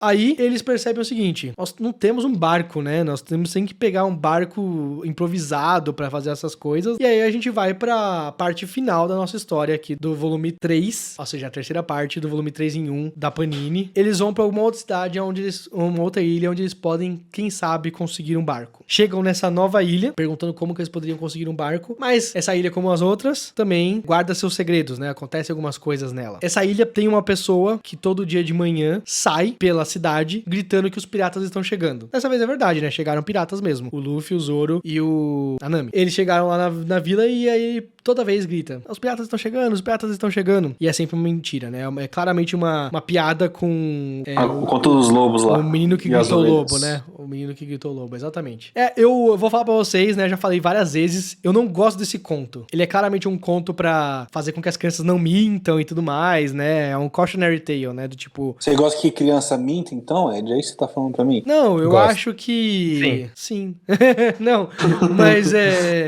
Aí eles percebem o seguinte: nós não temos um barco, né? Nós temos que pegar um barco improvisado pra fazer essas coisas. E aí a gente vai pra parte final da nossa história aqui do volume 3, ou seja, a terceira parte do volume 3 em 1 da Panini. Eles vão pra uma outra cidade, uma outra ilha, onde eles podem, quem sabe, conseguir um barco. Chegam nessa nova ilha, perguntando como que eles poderiam conseguir um barco, mas essa ilha, como as outras, também guarda seus segredos, né? Acontecem algumas coisas nela. Essa ilha tem uma pessoa que todo dia de manhã sai pela cidade gritando que os piratas estão chegando. Dessa vez é verdade, né? Chegaram piratas mesmo. O Luffy, o Zoro e o Nami. Eles chegaram lá na vila e aí toda vez grita: os piratas estão chegando, os piratas estão chegando. E é sempre uma mentira, né? É claramente uma piada com... o conto dos lobos lá. O menino que gritou lobo, né? O menino que gritou lobo, exatamente. Eu vou falar pra vocês, né? Já falei várias vezes, eu não gosto desse conto. Ele é claramente um conto pra fazer com que as crianças não mintam e tudo mais, né? É um cautionary tale, né? Do tipo... Você gosta que criança minta, então? É isso que você tá falando pra mim? Não, eu acho que... Sim. Não, mas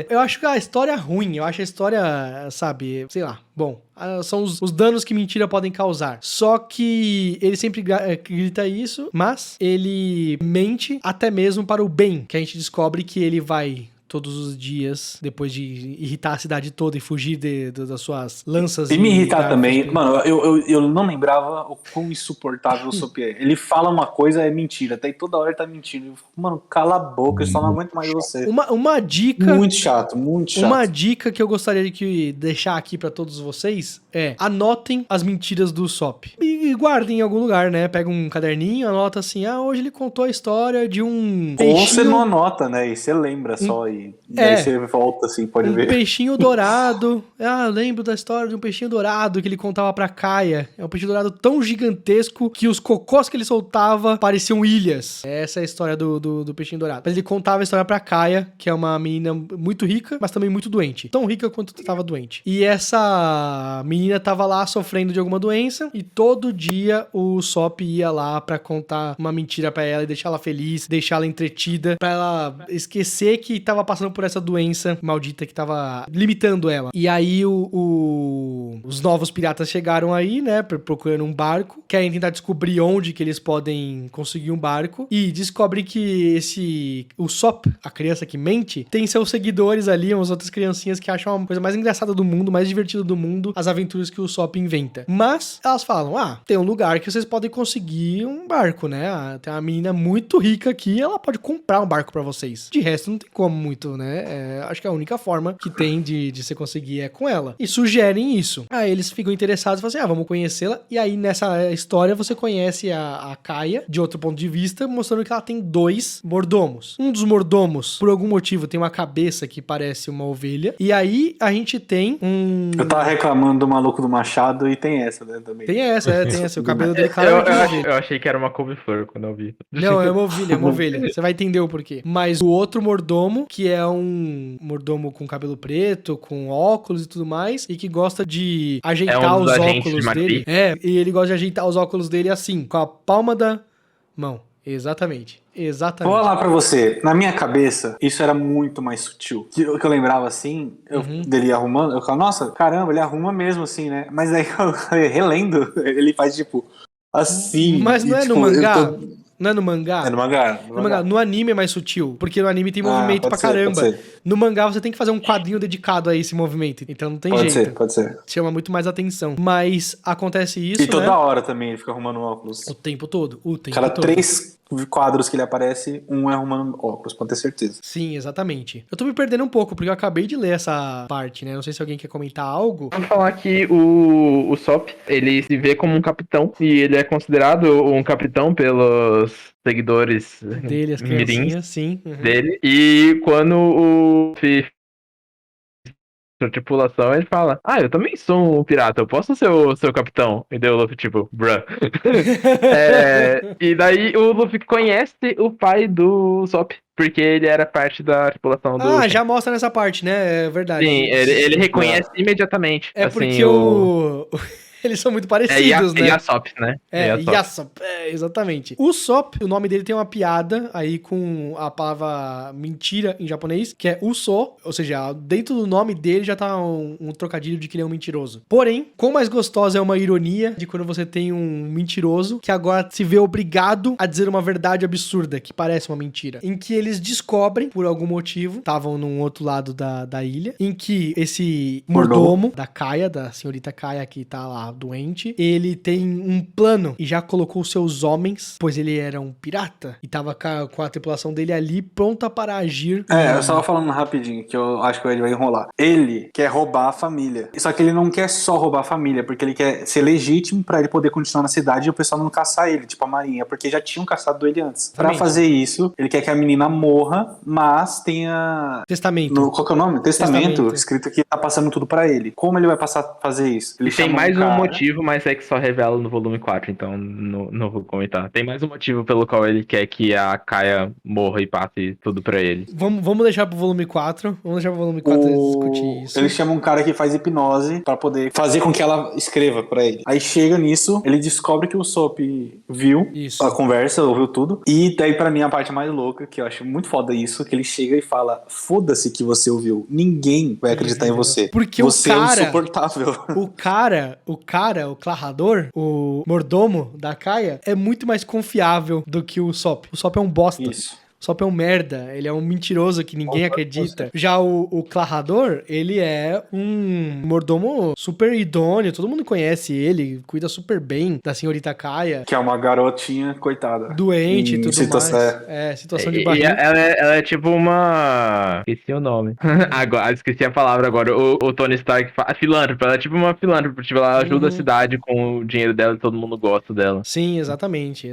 eu acho que a história é ruim. Eu acho a história, sabe, sei lá, bom... São os danos que mentira podem causar. Só que ele sempre grita isso, mas ele mente até mesmo para o bem, que a gente descobre que ele vai... todos os dias, depois de irritar a cidade toda e fugir das suas lanças. E me irritar também. Mano, eu não lembrava o quão insuportável o Sop é. Ele fala uma coisa, é mentira. Até toda hora ele tá mentindo. Eu fico, mano, cala a boca, eu só não aguento mais você. Uma dica... Muito chato, muito chato. Uma dica que eu gostaria de deixar aqui pra todos vocês é: anotem as mentiras do Sop. E guardem em algum lugar, né? Pega um caderninho, anota assim: hoje ele contou a história de um peixinho... Ou você não anota, né? E você lembra só e... Daí você volta assim, pode ver. Um peixinho dourado. Eu lembro da história de um peixinho dourado que ele contava pra Kaia. É um peixinho dourado tão gigantesco que os cocós que ele soltava pareciam ilhas. Essa é a história do peixinho dourado. Mas ele contava a história pra Kaia, que é uma menina muito rica, mas também muito doente. Tão rica quanto estava doente. E essa menina tava lá sofrendo de alguma doença e todo dia o Sop ia lá pra contar uma mentira pra ela e deixar ela feliz, deixar ela entretida, pra ela esquecer que tava passando por essa doença maldita que tava limitando ela. E aí os novos piratas chegaram aí, né, procurando um barco, querem tentar descobrir onde que eles podem conseguir um barco e descobrem que o Sop, a criança que mente, tem seus seguidores ali, umas outras criancinhas que acham a coisa mais engraçada do mundo, mais divertida do mundo, as aventuras que o Sop inventa. Mas elas falam: tem um lugar que vocês podem conseguir um barco, né? Tem uma menina muito rica aqui, ela pode comprar um barco pra vocês. De resto, não tem como muito, né? Acho que a única forma que tem de você conseguir é com ela. E sugerem isso. Aí eles ficam interessados e falam assim: vamos conhecê-la. E aí nessa história você conhece a Kaia de outro ponto de vista, mostrando que ela tem 2 mordomos. Um dos mordomos, por algum motivo, tem uma cabeça que parece uma ovelha. E aí a gente tem um... Eu tava reclamando do maluco do machado e tem essa, né, também. Tem essa. O cabelo dele claramente eu achei que era uma couve-flor quando eu vi. Não, é uma ovelha. Você vai entender o porquê. Mas o outro mordomo, que é um mordomo com cabelo preto, com óculos e tudo mais, e que gosta de ajeitar os óculos dele. E ele gosta de ajeitar os óculos dele assim, com a palma da mão. Exatamente. Vou falar pra você, na minha cabeça, isso era muito mais sutil. Que eu lembrava assim, dele arrumando, eu falava, nossa, caramba, ele arruma mesmo assim, né? Mas aí, relendo, ele faz tipo, assim. Mas não é no mangá? Não é no mangá? É no mangá. No anime é mais sutil, porque no anime tem movimento pra caramba. No mangá você tem que fazer um quadrinho dedicado a esse movimento, então não tem jeito. Pode ser. Chama muito mais atenção. Mas acontece isso, e toda hora também ele fica arrumando óculos. O tempo todo. Cada 3 quadros que ele aparece, um é arrumando óculos, pode ter certeza. Sim, exatamente. Eu tô me perdendo um pouco, porque eu acabei de ler essa parte, né? Não sei se alguém quer comentar algo. Vamos falar que o Sop, ele se vê como um capitão, e ele é considerado um capitão pelos seguidores dele, as criancinhas, sim. Dele. E quando o sua tripulação, ele fala: eu também sou um pirata, eu posso ser o seu capitão. E daí o Luffy, tipo, bruh. E daí o Luffy conhece o pai do Sop, porque ele era parte da tripulação do... já mostra nessa parte, né? É verdade. Sim, ele reconhece imediatamente. É assim, porque o Eles são muito parecidos, né? Yasop, né? Yasop, exatamente. O Sop, o nome dele tem uma piada aí com a palavra mentira em japonês, que é Uso, ou seja, dentro do nome dele já tá um trocadilho de que ele é um mentiroso. Porém, quão mais gostosa é uma ironia de quando você tem um mentiroso que agora se vê obrigado a dizer uma verdade absurda, que parece uma mentira. Em que eles descobrem, por algum motivo, estavam num outro lado da ilha, em que esse mordomo da Kaia, da senhorita Kaia que tá lá doente, ele tem um plano e já colocou seus homens, pois ele era um pirata e tava com a tripulação dele ali pronta para agir. Eu só falando rapidinho, que eu acho que ele vai enrolar. Ele quer roubar a família. Só que ele não quer só roubar a família, porque ele quer ser legítimo pra ele poder continuar na cidade e o pessoal não caçar ele, tipo a marinha, porque já tinham caçado ele antes. Pra fazer isso, ele quer que a menina morra, mas tenha... Testamento. Qual que é o nome? Testamento. Escrito que tá passando tudo pra ele. Como ele vai fazer isso? Ele tem mais um motivo, mas é que só revela no volume 4, então não vou comentar. Tem mais um motivo pelo qual ele quer que a Kaia morra e passe tudo pra ele. Vamos deixar pro volume 4. Vamos deixar pro volume 4 discutir isso. Ele chama um cara que faz hipnose pra poder fazer com que ela escreva pra ele. Aí chega nisso, ele descobre que o Sop viu a conversa, ouviu tudo. E daí pra mim a parte mais louca, que eu acho muito foda isso, que ele chega e fala: foda-se que você ouviu. Ninguém vai acreditar em você. Porque você o cara... é insuportável. O Clarrador, o mordomo da Kaia, é muito mais confiável do que o Sop. O Sop é um bosta. Isso. Sop é um merda, ele é um mentiroso que ninguém acredita. Já o Clarrador, ele é um mordomo super idôneo, todo mundo conhece ele, cuida super bem da senhorita Kaia. Que é uma garotinha, coitada. Doente e tudo mais. Situação de barriga. Ela é tipo uma... Esqueci o nome. Agora, esqueci a palavra agora. O Tony Stark fala filântropa, ela é tipo uma filântropa, tipo, ela ajuda a cidade com o dinheiro dela e todo mundo gosta dela. Sim, exatamente.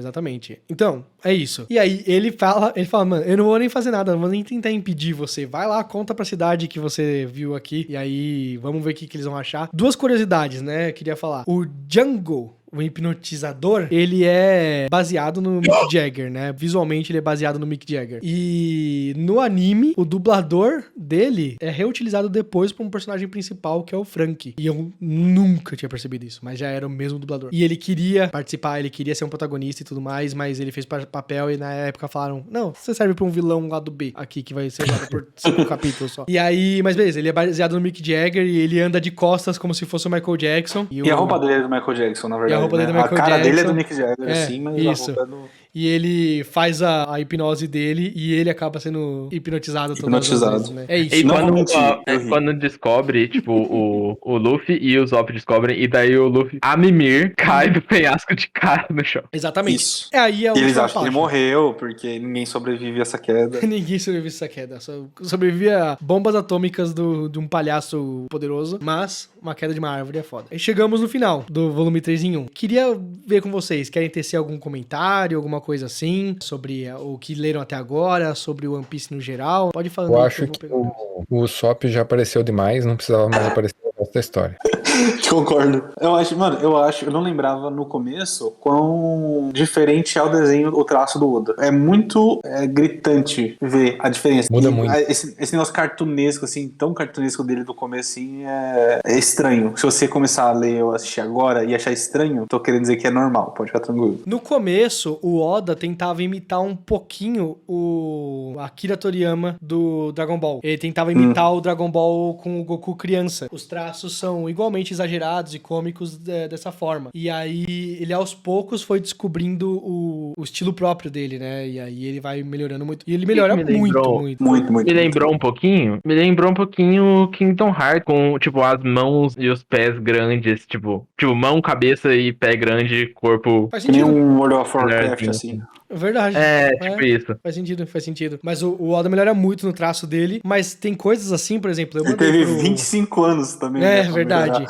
Então, é isso. E aí, ele fala, mano, eu não vou nem fazer nada, não vou nem tentar impedir você. Vai lá, conta pra cidade que você viu aqui. E aí, vamos ver o que eles vão achar. Duas curiosidades, né? Eu queria falar. O Django, o hipnotizador, ele é baseado no Mick Jagger, né? Visualmente ele é baseado no Mick Jagger. E no anime, o dublador dele é reutilizado depois pra um personagem principal, que é o Frank. E eu nunca tinha percebido isso, mas já era o mesmo dublador. E ele queria participar, ele queria ser um protagonista e tudo mais, mas ele fez papel e na época falaram: não, você serve pra um vilão lá do B aqui, que vai ser usado por 5 capítulos só. E aí, mas beleza, ele é baseado no Mick Jagger e ele anda de costas como se fosse o Michael Jackson. E a roupa dele é do Michael Jackson, na verdade. A roupa dele é do Michael cara Jackson. dele é do Mick Jagger, assim, mas isso. a roupa é do... E ele faz a hipnose dele e ele acaba sendo hipnotizado todas as vezes, né? É isso. E quando descobre, tipo, o Luffy e o Zop descobrem, e daí o Luffy, a Mimir, cai do penhasco de cara no chão. Exatamente. Isso. Aí e eles acham que ele morreu, porque ninguém sobrevive a essa queda. Ninguém sobrevive a essa queda. Só sobrevive a bombas atômicas de um palhaço poderoso, mas uma queda de uma árvore é foda. Aí chegamos no final do volume 3 em 1. Queria ver com vocês, querem tecer algum comentário, alguma coisa assim, sobre o que leram até agora, sobre o One Piece no geral? Pode falar. Eu acho que o Usopp já apareceu demais, não precisava mais aparecer no resto da história. Concordo. Eu não lembrava no começo quão diferente é o desenho, o traço do Oda. É muito gritante ver a diferença. Muda muito. Esse negócio cartunesco, assim, tão cartunesco dele do começo, assim, é estranho. Se você começar a ler ou assistir agora e achar estranho, tô querendo dizer que é normal, pode ficar tranquilo. No começo, o Oda tentava imitar um pouquinho o Akira Toriyama do Dragon Ball. Ele tentava imitar o Dragon Ball com o Goku criança. Os traços são igualmente exagerados e cômicos dessa forma. E aí, ele aos poucos foi descobrindo o estilo próprio dele, né? E aí ele vai melhorando muito. E ele melhora muito. Me lembrou um pouquinho Kingdom Hearts, com, tipo, as mãos e os pés grandes, tipo, mão, cabeça e pé grande, corpo... Faz sentido. Que nem um World of Warcraft, assim. Verdade. Tipo isso. Faz sentido. Mas o Oda melhora muito no traço dele, mas tem coisas assim, por exemplo... Ele teve 25 anos também. É verdade.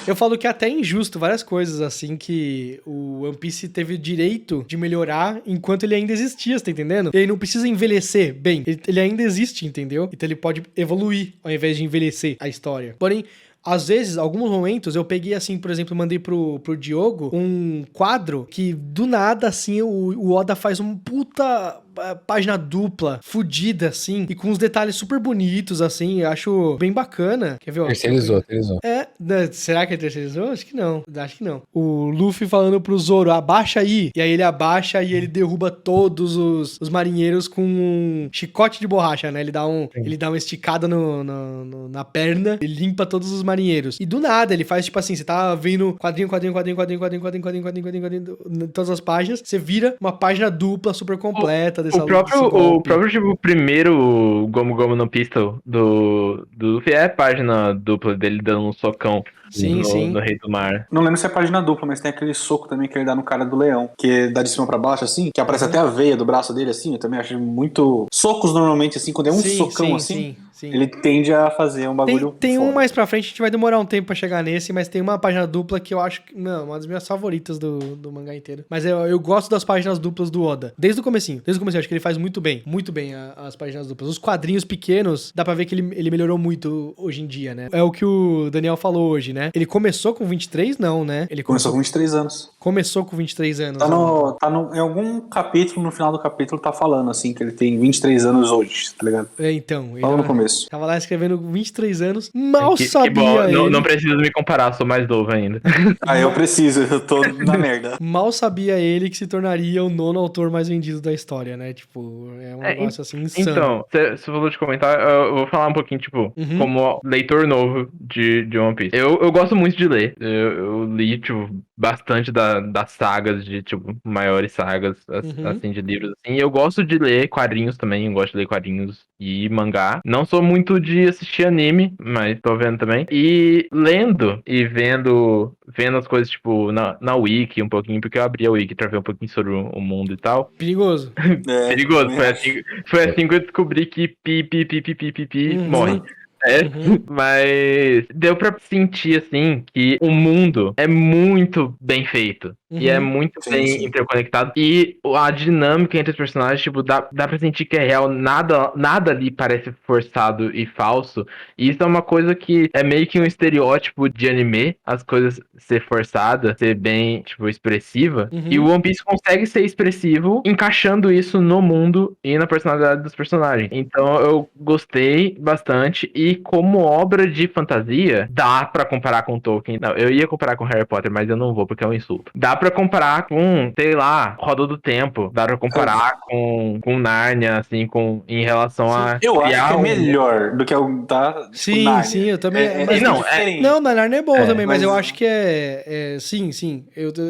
Eu falo que é até injusto várias coisas assim que o One Piece teve o direito de melhorar enquanto ele ainda existia, você tá entendendo? Ele não precisa envelhecer bem, ele ainda existe, entendeu? Então ele pode evoluir ao invés de envelhecer a história. Porém, às vezes, alguns momentos, eu peguei assim, por exemplo, mandei pro Diogo um quadro que, do nada, assim, o Oda faz um puta página dupla, fodida, assim, e com uns detalhes super bonitos, assim, eu acho bem bacana. Quer ver? Ó, Terceirizou. será que ele terceirizou? Acho que não. O Luffy falando pro Zoro, abaixa aí. E aí ele abaixa e ele derruba todos os marinheiros com um chicote de borracha, né? Ele dá uma esticada na perna e limpa todos os marinheiros. E do nada, ele faz tipo assim, você tá vendo quadrinho, todas as páginas, você vira uma página dupla super completa dessa luta, desse O golpe. próprio tipo, primeiro Gomu Gomu no Pistol do Luffy é a página dupla dele dando um socão no Rei do Mar. Não lembro se é página dupla, mas tem aquele soco também que ele dá no cara do leão, que dá de cima pra baixo, assim, que aparece até a veia do braço dele, assim, eu também acho muito... Socos, normalmente, assim, quando é um socão, assim, ele tende a fazer um bagulho Tem foda. um mais pra frente, a gente vai demorar um tempo pra chegar nesse, mas tem uma página dupla que eu acho que, uma das minhas favoritas do mangá inteiro. Mas eu gosto das páginas duplas do Oda. Desde o comecinho, eu acho que ele faz muito bem as páginas duplas. Os quadrinhos pequenos, dá pra ver que ele melhorou muito hoje em dia, né? É o que o Daniel falou hoje, né? Ele começou com 23? Não, né? Ele Começou com 23 anos. Começou com 23 anos. Em algum capítulo, no final do capítulo, tá falando, assim, que ele tem 23 anos hoje, tá ligado? Então. Falando no começo. Tava lá escrevendo 23 anos, mal sabia bom. ele. Não preciso me comparar, sou mais novo ainda. Eu preciso, eu tô na merda. Mal sabia ele que se tornaria o 9º autor mais vendido da história, né? Tipo, é um negócio assim insano. Então, você falou de comentar, eu vou falar um pouquinho, tipo, como leitor novo de One Piece. Eu gosto muito de ler. Eu li, tipo, bastante das sagas, de, tipo, maiores sagas, assim, de livros, assim. E eu gosto de ler quadrinhos também, eu gosto de ler quadrinhos e mangá. Não sou muito de assistir anime, mas tô vendo também. E lendo e vendo as coisas, tipo, na Wiki um pouquinho, porque eu abri a Wiki pra ver um pouquinho sobre o mundo e tal. Perigoso. Perigoso. Foi assim que eu descobri que pi morre. Mas deu pra sentir, assim, que o mundo é muito bem feito. E é muito bem interconectado. E a dinâmica entre os personagens, tipo, dá pra sentir que é real. Nada ali parece forçado e falso. E isso é uma coisa que é meio que um estereótipo de anime. As coisas ser forçada, ser bem, tipo, expressiva. E o One Piece consegue ser expressivo, encaixando isso no mundo e na personalidade dos personagens. Então eu gostei bastante. E como obra de fantasia, dá pra comparar com Tolkien. Não, eu ia comparar com Harry Potter, mas eu não vou, porque é um insulto. Dá pra comparar com, sei lá, Roda do Tempo. Dá pra comparar com Nárnia, assim, em relação a... Eu acho que é melhor do que o da Sim, eu também... Não, Nárnia é bom também, mas eu acho que sim. Eu tô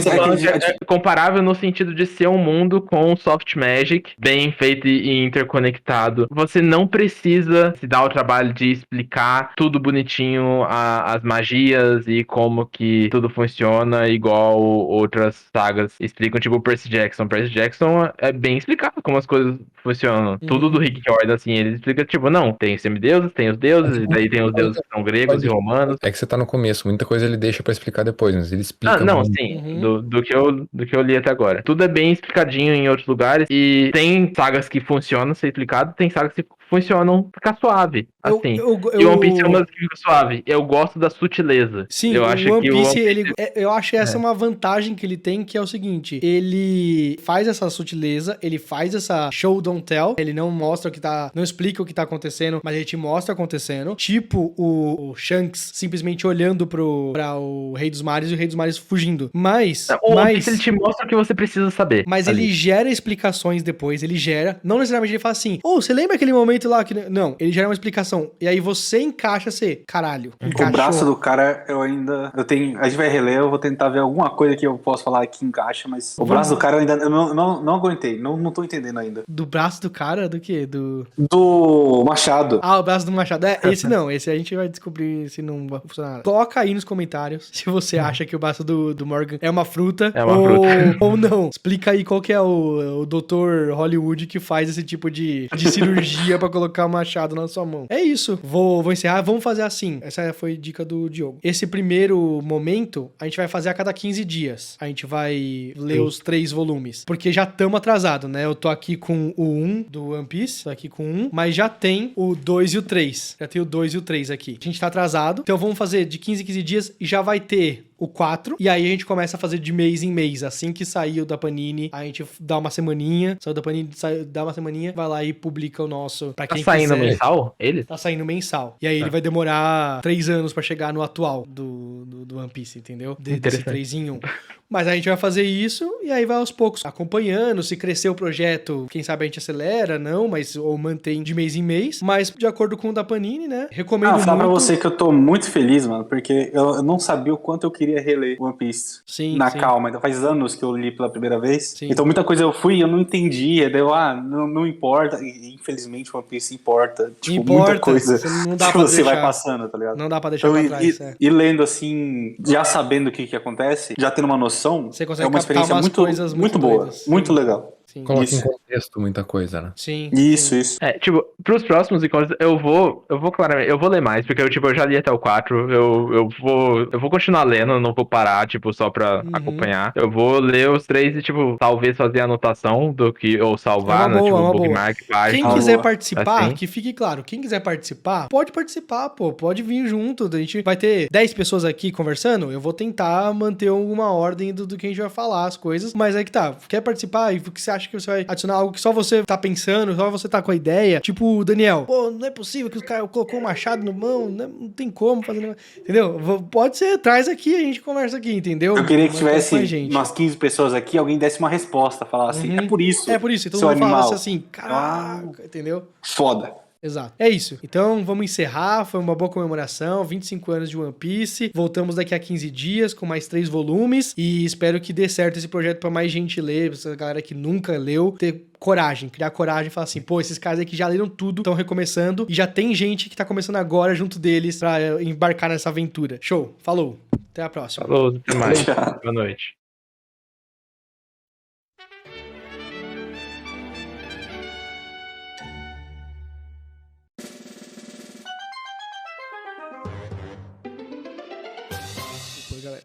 falando que é comparável no sentido de ser um mundo com soft magic, bem feito e interconectado. Você não precisa se dar o trabalho de explicar tudo bonitinho, as magias e como que tudo funciona, igual outras sagas explicam, tipo o Percy Jackson. Percy Jackson é bem explicado como as coisas funcionam. Tudo do Rick Jordan, assim, ele explica, tipo, não, tem os semideuses, tem os deuses, e daí tem os deuses que são gregos e romanos. É que você tá no começo, muita coisa ele deixa pra explicar depois, mas ele explica. Sim, do que eu li até agora. Tudo é bem explicadinho em outros lugares, e tem sagas que funcionam ser explicado, tem sagas que funcionam ficar suave, assim. E o One Piece é uma das que fica suave. Eu gosto da sutileza. Sim, eu o acho One que Piece, eu acho essa uma vantagem que ele tem, que é o seguinte, ele faz essa sutileza, ele faz essa show don't tell, ele não mostra não explica o que tá acontecendo, mas ele te mostra acontecendo, tipo o Shanks simplesmente olhando pra o Rei dos Mares e o Rei dos Mares fugindo, mas One Piece, ele te mostra o que você precisa saber. Mas ele gera explicações depois, não necessariamente ele fala assim, você lembra aquele momento lá que... Não, ele gera uma explicação, e aí você encaixa, caralho, encaixou. O braço do cara, a gente vai reler, eu vou tentar ver alguma coisa que eu posso falar que encaixa, mas o braço do cara eu não aguentei, não tô entendendo ainda. Do braço do cara? Do quê? Do Machado. O braço do Machado. Esse a gente vai descobrir se não vai funcionar. Coloca aí nos comentários se você acha que o braço do Morgan é uma fruta, ou não. Explica aí qual que é o Dr. Hollywood que faz esse tipo de cirurgia pra colocar o machado na sua mão. É isso. Vou encerrar. Vamos fazer assim. Essa foi a dica do Diogo. Esse primeiro momento, a gente vai fazer a cada 15 dias. A gente vai ler os 3 volumes. Porque já estamos atrasados, né? Eu tô aqui com o 1 do One Piece. Tô aqui com o 1. Mas já tem o 2 e o 3. Já tem o 2 e o 3 aqui. A gente tá atrasado. Então vamos fazer de 15 em 15 dias e já vai ter o 4, e aí a gente começa a fazer de mês em mês. Assim que saiu da Panini, a gente dá uma semaninha, saiu da Panini, dá uma semaninha, vai lá e publica o nosso, pra quem Tá saindo quiser. mensal? Ele? Tá saindo mensal. E aí ele vai demorar 3 anos pra chegar no atual do One Piece, entendeu? Desse Interessante. 3 em 1. Mas a gente vai fazer isso e aí vai aos poucos acompanhando. Se crescer o projeto, quem sabe a gente acelera, não, mas ou mantém de mês em mês. Mas de acordo com o da Panini, né? Recomendo muito. Falar pra você que eu tô muito feliz, mano, porque eu não sabia o quanto eu queria reler One Piece. Sim, na sim. calma. Então faz anos que eu li pela primeira vez. Sim. Então muita coisa eu fui e eu não entendia. Daí eu, não importa. E, infelizmente One Piece importa. Tipo, muita coisa não dá que pra você deixar. vai passando, tá ligado? Não dá pra deixar Então, pra trás. e lendo assim, já sabendo o que acontece, já tendo uma noção, Você consegue é uma experiência captar umas coisas muito boa, doidas. muito legal. Sim. Coloca Isso. em contexto muita coisa, né? Sim. Isso. Tipo, pros próximos encontros, eu vou claramente, eu vou ler mais, porque eu já li até o 4, eu vou continuar lendo, eu não vou parar, tipo, só pra acompanhar. Eu vou ler os 3 e, tipo, talvez fazer anotação do que, ou salvar, É uma boa. bookmark, página. Quem quiser boa. participar, Assim. que fique claro, quem quiser participar, pode participar, pô, pode vir junto. A gente vai ter 10 pessoas aqui conversando, eu vou tentar manter alguma ordem do que a gente vai falar, as coisas, mas aí que tá, quer participar e o que você acha que você vai adicionar algo que só você tá pensando, só você tá com a ideia, tipo o Daniel, pô, não é possível que o cara colocou o machado no mão, não tem como fazer, entendeu? Pode ser, traz aqui, a gente conversa aqui, entendeu? Eu queria que Mantém com a tivesse gente. umas 15 pessoas aqui, alguém desse uma resposta, falasse assim, é por isso. É por isso, então seu todo mundo animal. falasse assim, caraca, entendeu? Foda. Exato. É isso. Então, vamos encerrar. Foi uma boa comemoração. 25 anos de One Piece. Voltamos daqui a 15 dias com mais 3 volumes. E espero que dê certo esse projeto pra mais gente ler. Essa galera que nunca leu. Ter coragem. Criar coragem e falar assim, pô, esses caras aqui já leram tudo, estão recomeçando. E já tem gente que tá começando agora junto deles pra embarcar nessa aventura. Show. Falou. Até a próxima. Falou, até mais. Tchau. Boa noite.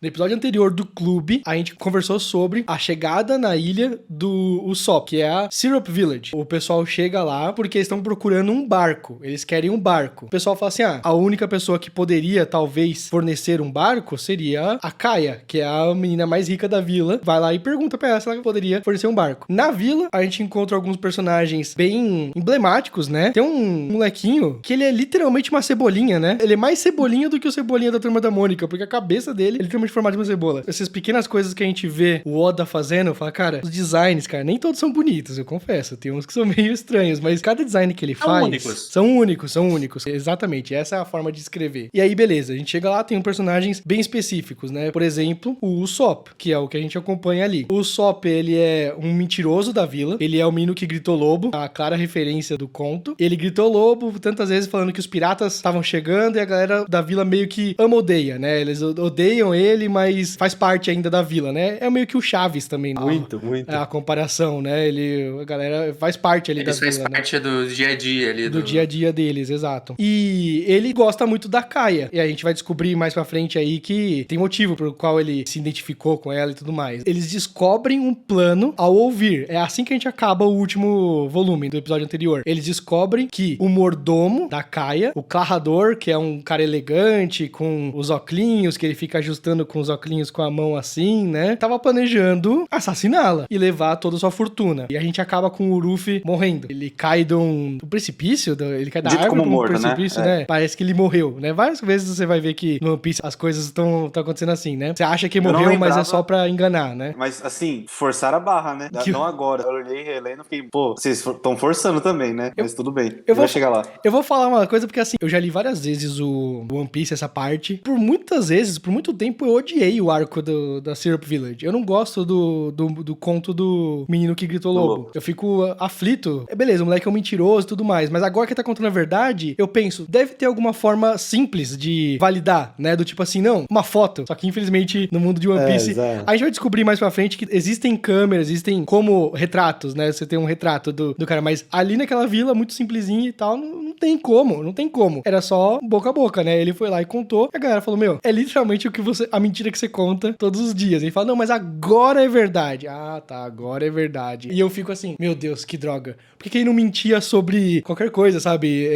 No episódio anterior do clube, a gente conversou sobre a chegada na ilha do Usopp, que é a Syrup Village. O pessoal chega lá porque eles estão procurando um barco. Eles querem um barco. O pessoal fala assim, a única pessoa que poderia, talvez, fornecer um barco seria a Kaia, que é a menina mais rica da vila. Vai lá e pergunta pra ela se ela poderia fornecer um barco. Na vila, a gente encontra alguns personagens bem emblemáticos, né? Tem um molequinho que ele é literalmente uma cebolinha, né? Ele é mais cebolinha do que o Cebolinha da Turma da Mônica, porque a cabeça dele é literalmente formada de uma cebola. Essas pequenas coisas que a gente vê o Oda fazendo, fala, cara, os designs, cara, nem todos são bonitos, eu confesso. Tem uns que são meio estranhos, mas cada design que ele faz... São únicos. Exatamente, essa é a forma de escrever. E aí, beleza, a gente chega lá, tem personagens bem específicos, né? Por exemplo, o Usopp, que é o que a gente acompanha ali. O Usopp, ele é um mentiroso da vila, ele é o menino que gritou lobo, a clara referência do conto. Ele gritou lobo tantas vezes falando que os piratas estavam chegando e a galera da vila meio que odeia, né? Eles odeiam ele, mas faz parte ainda da vila, né? É meio que o Chaves também, né? Muito. É a comparação, né? A galera faz parte ali da vila, Eles faz parte do dia a dia ali. do dia a dia deles, exato. E ele gosta muito da Kaia. E a gente vai descobrir mais pra frente aí que tem motivo pelo qual ele se identificou com ela e tudo mais. Eles descobrem um plano ao ouvir. É assim que a gente acaba o último volume do episódio anterior. Eles descobrem que o mordomo da Kaia, o Clarrador, que é um cara elegante, com os óculinhos, que ele fica ajustando com os óculinhos com a mão assim, né? Tava planejando assassiná-la e levar toda a sua fortuna. E a gente acaba com o Luffy morrendo. Ele cai de um precipício, ele cai da Dito árvore como do morto, precipício, né? Parece que ele morreu, né? Várias vezes você vai ver que no One Piece as coisas estão acontecendo assim, né? Você acha que não morreu, mas lembrava. é só pra enganar, né? Mas assim, forçaram a barra, né? Que- Não agora. Eu olhei relendo e fiquei, pô, vocês estão forçando também, né? Mas tudo bem. eu vou- Vai chegar lá. Eu vou falar uma coisa porque assim, eu já li várias vezes o One Piece, essa parte. Por muitas vezes, por muito tempo, eu odiei o arco da Syrup Village. Eu não gosto do conto do menino que gritou lobo. Eu fico aflito. Beleza, o moleque é um mentiroso e tudo mais, mas agora que tá contando a verdade, eu penso, deve ter alguma forma simples de validar, né? Do tipo assim, não, uma foto. Só que infelizmente no mundo de One Piece, exato. a gente vai descobrir mais pra frente que existem câmeras, existem como retratos, né? Você tem um retrato do cara, mas ali naquela vila, muito simplesinha e tal, não tem como. Era só boca a boca, né? Ele foi lá e contou, e a galera falou, meu, é literalmente o que a mentira que você conta todos os dias. Ele fala, não, mas agora é verdade. Ah, tá, agora é verdade. E eu fico assim, meu Deus, que droga. Por que ele não mentia sobre qualquer coisa, sabe?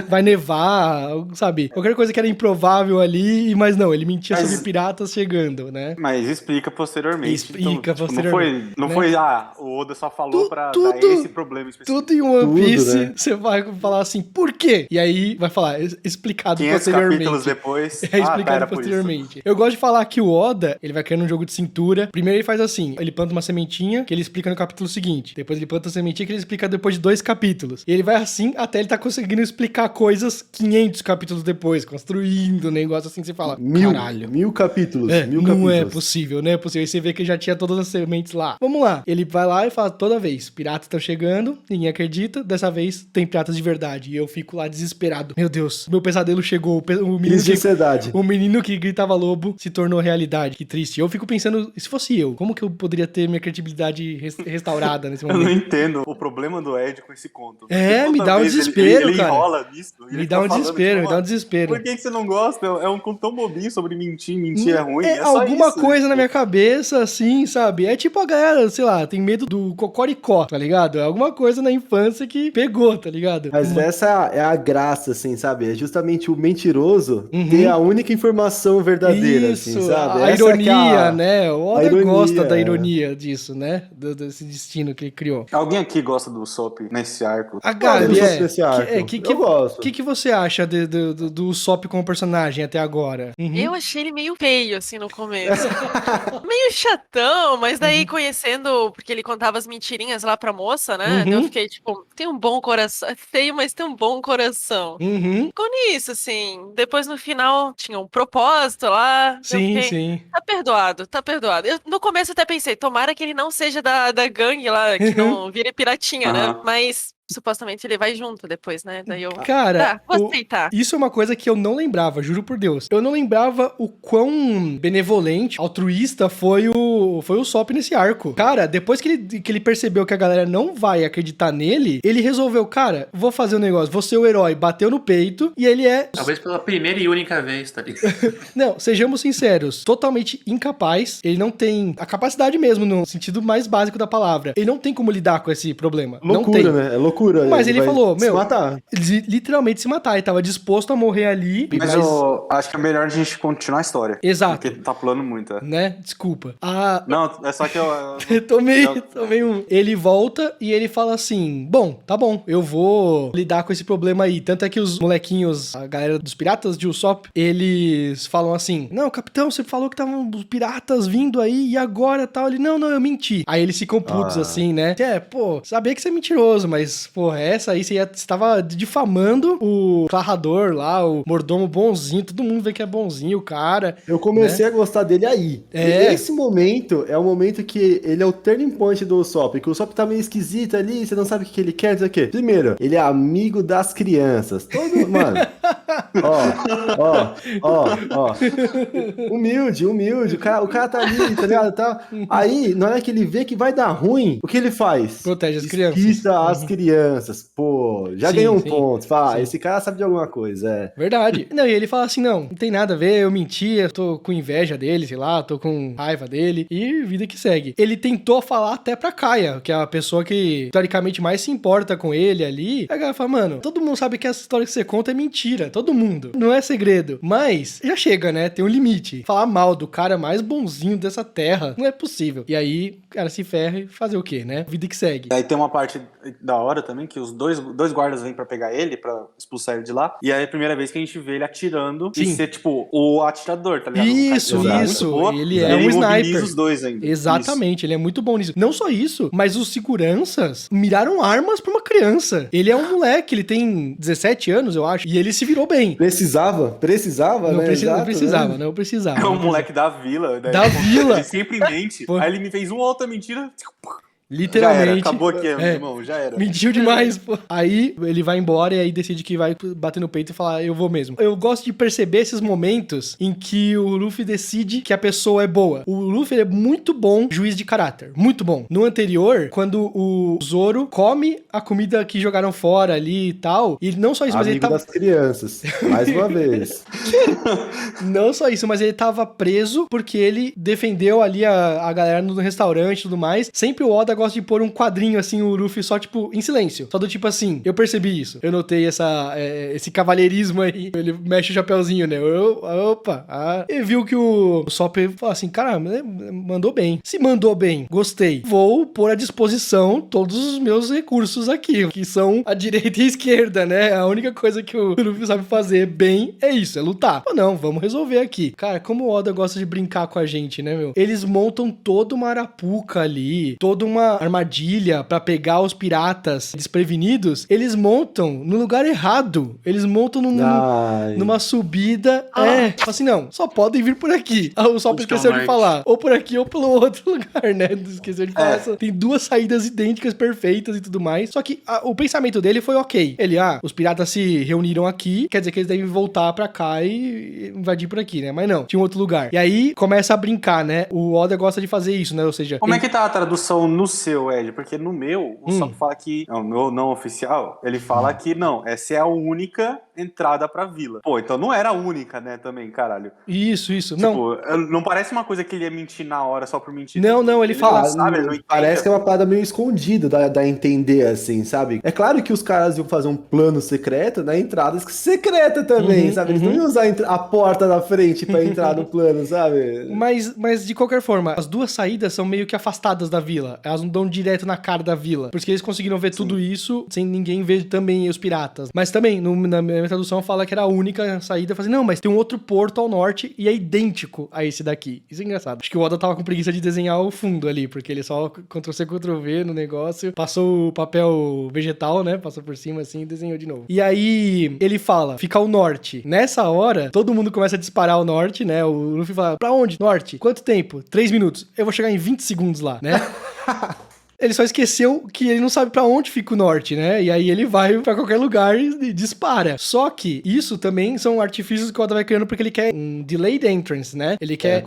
Vai nevar, sabe? Qualquer coisa que era improvável ali, mas não, ele mentia sobre piratas chegando, né? Mas explica posteriormente. Explica posteriormente. Não né? foi, o Oda só falou pra dar esse problema específico. Tudo em One Piece, né? você vai falar assim, por quê? E aí vai falar, explicado 500 posteriormente. capítulos depois. É explicado posteriormente. Eu gosto de falar que o Oda, ele vai criando um jogo de cintura. Primeiro ele faz assim, ele planta uma sementinha, que ele explica no capítulo seguinte. Depois ele planta a sementinha, que ele explica depois de 2 capítulos. E ele vai assim, até ele tá conseguindo explicar coisas 500 capítulos depois, construindo um negócio assim, você fala, caralho. 1000 capítulos. Não capítulos. é possível, não é possível. Aí você vê que já tinha todas as sementes lá. Vamos lá. Ele vai lá e fala, toda vez, piratas estão chegando, ninguém acredita, dessa vez tem piratas de verdade. E eu fico lá desesperado. Meu Deus, meu pesadelo chegou. O menino, Crise de ansiedade. o menino que gritava lobo se tornou realidade. Que triste. Eu fico pensando, e se fosse eu, como que eu poderia ter minha credibilidade restaurada nesse Eu não momento? entendo o problema do Ed com esse conto. É, me Toda dá um vez desespero, ele cara. enrola nisso. e Me ele dá fica um falando, desespero, tipo, me dá um desespero. Por que você não gosta? É um conto tão bobinho sobre mentir é ruim. É É só alguma isso. coisa na minha cabeça, assim, sabe? É tipo a galera, sei lá, tem medo do cocoricó, tá ligado? É alguma coisa na infância que pegou, tá ligado? Mas essa é a graça, assim, sabe? É justamente o mentiroso Uhum. ter a única informação verdadeira, Isso, assim, sabe? a Essa é que é ironia, né? O Oda ironia, gosta da é. ironia disso, né? Desse destino que ele criou. Alguém aqui gosta do Sop nesse arco? A Gabi, Eu gosto desse arco. Eu gosto. O que você acha do Usopp como personagem até agora? Uhum. Eu achei ele meio feio, assim, no começo. Meio chatão, mas daí conhecendo, porque ele contava as mentirinhas lá pra moça, né? Uhum. Eu fiquei tipo, tem um bom coração. É feio, mas tem um bom coração. Uhum. Ficou nisso, assim. Depois no final tinha um propósito lá. Eu Sim, fiquei, sim. tá perdoado, tá perdoado. No começo eu até pensei, tomara que ele não seja da gangue lá, que não vire piratinha, né? Aham. Mas supostamente ele vai junto depois, né? Daí eu. Cara, Tá, vou aceitar. isso é uma coisa que eu não lembrava, juro por Deus. Eu não lembrava o quão benevolente, altruísta foi o Usopp nesse arco. Cara, depois que ele percebeu que a galera não vai acreditar nele, ele resolveu, cara, vou fazer um negócio, vou ser o herói. Bateu no peito e ele é... Talvez pela primeira e única vez, tá ligado? Não, sejamos sinceros, totalmente incapaz. Ele não tem a capacidade mesmo, no sentido mais básico da palavra. Ele não tem como lidar com esse problema. não tem. Loucura, né? É loucura. Mas ele vai falou, se meu, matar. literalmente se matar. Ele tava disposto a morrer ali. Mas eu acho que é melhor a gente continuar a história. Exato. Porque tá pulando muito. Né? Desculpa. Não, é só que eu tomei um. Ele volta e ele fala assim, bom, tá bom, eu vou lidar com esse problema aí. Tanto é que os molequinhos, a galera dos piratas de Usopp, eles falam assim, não, capitão, você falou que estavam os piratas vindo aí e agora tal. Ele, não, eu menti. Aí eles ficam putos assim, né? Pô, sabia que você é mentiroso, mas, pô, essa aí você tava difamando o clarrador lá, o mordomo bonzinho, todo mundo vê que é bonzinho o cara. Eu comecei a gostar dele aí. É. E esse momento é o momento que ele é o turning point do Usopp, que o Usopp tá meio esquisito ali, você não sabe o que ele quer, não sei o quê. Primeiro, ele é amigo das crianças. Todo, mano. Ó. Humilde. O cara tá ali, tá ligado? Tá. Aí, na hora que ele vê que vai dar ruim, o que ele faz? Protege as crianças. Esquita as crianças. Pô, já Sim, ganhou um sim. ponto. Fala, Sim. esse cara sabe de alguma coisa, é. Verdade. Não, e ele fala assim, não tem nada a ver, eu menti, eu tô com inveja dele, sei lá, tô com raiva dele, e vida que segue. Ele tentou falar até pra Kaia, que é a pessoa que, teoricamente, mais se importa com ele ali. Aí a galera fala, mano, todo mundo sabe que essa história que você conta é mentira, todo mundo. Não é segredo. Mas, já chega, né? Tem um limite. Falar mal do cara mais bonzinho dessa terra, não é possível. E aí, o cara se ferra e fazer o quê, né? Vida que segue. Aí tem uma parte da hora também, que os dois guardas vêm pra pegar ele, pra expulsar ele de lá. E aí é a primeira vez que a gente vê ele atirando e Sim. ser, tipo, o atirador, tá ligado? Isso, Um cara que isso. muito boa, Ele é um imobiliza sniper. os dois ainda. Exatamente, ele é muito bom nisso. Não só isso, mas os seguranças miraram armas pra uma criança. Ele é um moleque, ele tem 17 anos, eu acho, e ele se virou bem. Precisava, Não, né? Exato, não precisava, né? não precisava. É não um moleque da vila. Né? Da vila. Ele sempre mente. Pô. Aí ele me fez uma outra mentira. Literalmente. Já era, acabou aqui, meu irmão, já era. Mentiu demais, pô. Aí ele vai embora e aí decide que vai bater no peito e falar, eu vou mesmo. Eu gosto de perceber esses momentos em que o Luffy decide que a pessoa é boa. O Luffy é muito bom juiz de caráter. Muito bom. No anterior, quando o Zoro come a comida que jogaram fora ali e tal, e não só isso, mas ele Amigo tava... das crianças, mais uma vez. Não só isso, mas ele tava preso porque ele defendeu ali a galera no restaurante e tudo mais. Sempre o Oda gosta de pôr um quadrinho assim, o Luffy só tipo em silêncio. Só do tipo assim, eu percebi isso. Eu notei esse cavalheirismo aí. Ele mexe o chapeuzinho, né? Opa. E viu que o Sop falou assim, caramba, mandou bem. Se mandou bem, gostei. Vou pôr à disposição todos os meus recursos aqui, que são a direita e a esquerda, né? A única coisa que o Luffy sabe fazer bem é isso, é lutar. Ou não, vamos resolver aqui. Cara, como o Oda gosta de brincar com a gente, né, meu? Eles montam toda uma arapuca ali, toda uma armadilha pra pegar os piratas desprevenidos. Eles montam no lugar errado. Eles montam numa subida. Assim, não, só podem vir por aqui. O Sop esqueceu de falar. Ou por aqui ou pelo outro lugar, né? Esqueceu de falar. Tem duas saídas idênticas, perfeitas e tudo mais. Só que o pensamento dele foi ok. Ele, os piratas se reuniram aqui, quer dizer que eles devem voltar pra cá e invadir por aqui, né? Mas não, tinha um outro lugar. E aí começa a brincar, né? O Oda gosta de fazer isso, né? Ou seja... Como é que tá a tradução no seu, Ed? Porque no meu, o Sop fala que... No meu não oficial, ele fala que não, essa é a única entrada pra vila. Pô, então não era a única, né, também, caralho. Isso. Tipo, não parece uma coisa que ele ia mentir na hora só por mentir. Não, ele fala... Parece que é uma parada meio escondida, dá a entender, assim, sabe? É claro que os caras iam fazer um plano secreto na entrada secreta também, sabe? Eles não iam usar a porta da frente pra entrar no plano, sabe? Mas de qualquer forma, as duas saídas são meio que afastadas da vila. Elas não dão direto na cara da vila. Porque eles conseguiram ver tudo isso sem ninguém ver também os piratas. Mas também, na minha tradução, fala que era a única saída. Eu falei assim, não, mas tem um outro porto ao norte e é idêntico a esse daqui. Isso é engraçado. Acho que o Oda tava com preguiça de desenhar o fundo ali, porque ele só Ctrl-C, Ctrl-V no negócio, passou o papel vegetal, né? Passou por cima assim e desenhou de novo. E aí, ele fala, fica ao norte. Nessa hora, todo mundo começa a disparar ao norte, né? O Luffy fala, pra onde? Norte. Quanto tempo? 3 minutos. Eu vou chegar em 20 segundos lá, né? Ele só esqueceu que ele não sabe pra onde fica o norte, né? E aí ele vai pra qualquer lugar e dispara. Só que isso também são artifícios que o Oda vai criando porque ele quer um delayed entrance, né? Ele quer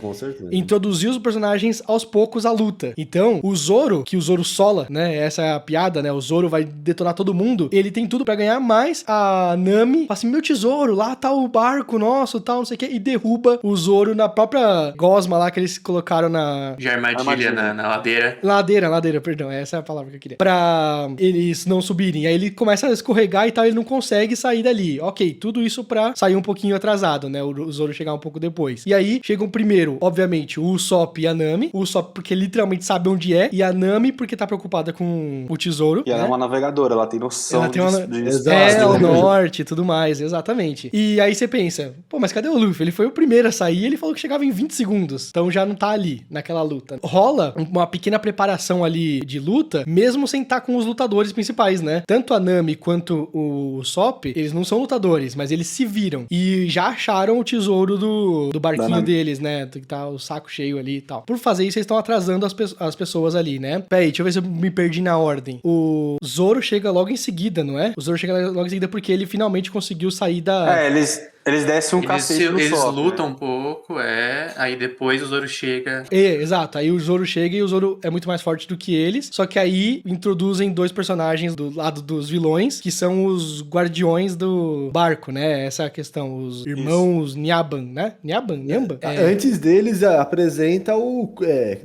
introduzir os personagens aos poucos à luta. Então, o Zoro, que o Zoro sola, né? Essa é a piada, né? O Zoro vai detonar todo mundo. Ele tem tudo pra ganhar, mas a Nami fala assim, meu tesouro, lá tá o barco nosso, tal, não sei o quê, e derruba o Zoro na própria gosma lá que eles colocaram na... De armadilha. Na ladeira. Ladeira, perdão. Essa é a palavra que eu queria. Pra eles não subirem. Aí ele começa a escorregar e tal, ele não consegue sair dali. Ok, tudo isso pra sair um pouquinho atrasado, né? O Zoro chegar um pouco depois. E aí, chegam primeiro, obviamente, o Usopp e a Nami. O Usopp porque literalmente sabe onde é, e a Nami porque tá preocupada com o tesouro. E ela é uma navegadora, ela tem noção o norte e tudo mais, exatamente. E aí você pensa, pô, mas cadê o Luffy? Ele foi o primeiro a sair, ele falou que chegava em 20 segundos. Então já não tá ali, naquela luta. Rola uma pequena preparação ali de luta, mesmo sem estar com os lutadores principais, né? Tanto a Nami quanto o Sop, eles não são lutadores, mas eles se viram. E já acharam o tesouro do barquinho deles, né? Que tá o saco cheio ali e tal. Por fazer isso, eles estão atrasando as pessoas ali, né? Peraí, deixa eu ver se eu me perdi na ordem. O Zoro chega logo em seguida, não é? O Zoro chega logo em seguida porque ele finalmente conseguiu sair da... Eles descem um cacete no Eles Sop, lutam né? um pouco, aí depois o Zoro chega... Exato, aí o Zoro chega e o Zoro é muito mais forte do que eles, só que aí introduzem dois personagens do lado dos vilões, que são os guardiões do barco, né? Essa é a questão, os irmãos Nyaban, né? Nyamba? Antes deles apresenta o...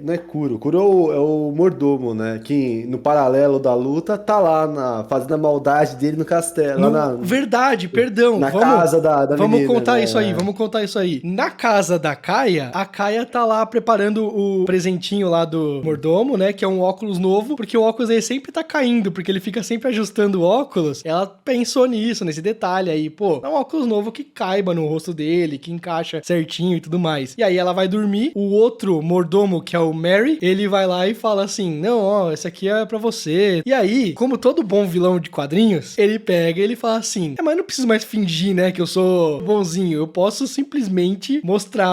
não é Kuro. Kuro é o mordomo, né? Que no paralelo da luta tá lá fazendo a maldade dele no castelo. Verdade, perdão. Na casa da Vamos menina, contar né? vamos contar isso aí. Na casa da Kaia, a Kaia tá lá preparando o presentinho lá do mordomo, né? Que é um óculos novo, porque o óculos aí sempre tá caindo, porque ele fica sempre ajustando o óculos. Ela pensou nisso, nesse detalhe aí, pô, é um óculos novo que caiba no rosto dele, que encaixa certinho e tudo mais. E aí ela vai dormir, o outro mordomo, que é o Mary, ele vai lá e fala assim, não, esse aqui é pra você. E aí, aí, como todo bom vilão de quadrinhos, ele pega e ele fala assim, mas não preciso mais fingir, né, que eu sou bonzinho. Eu posso simplesmente mostrar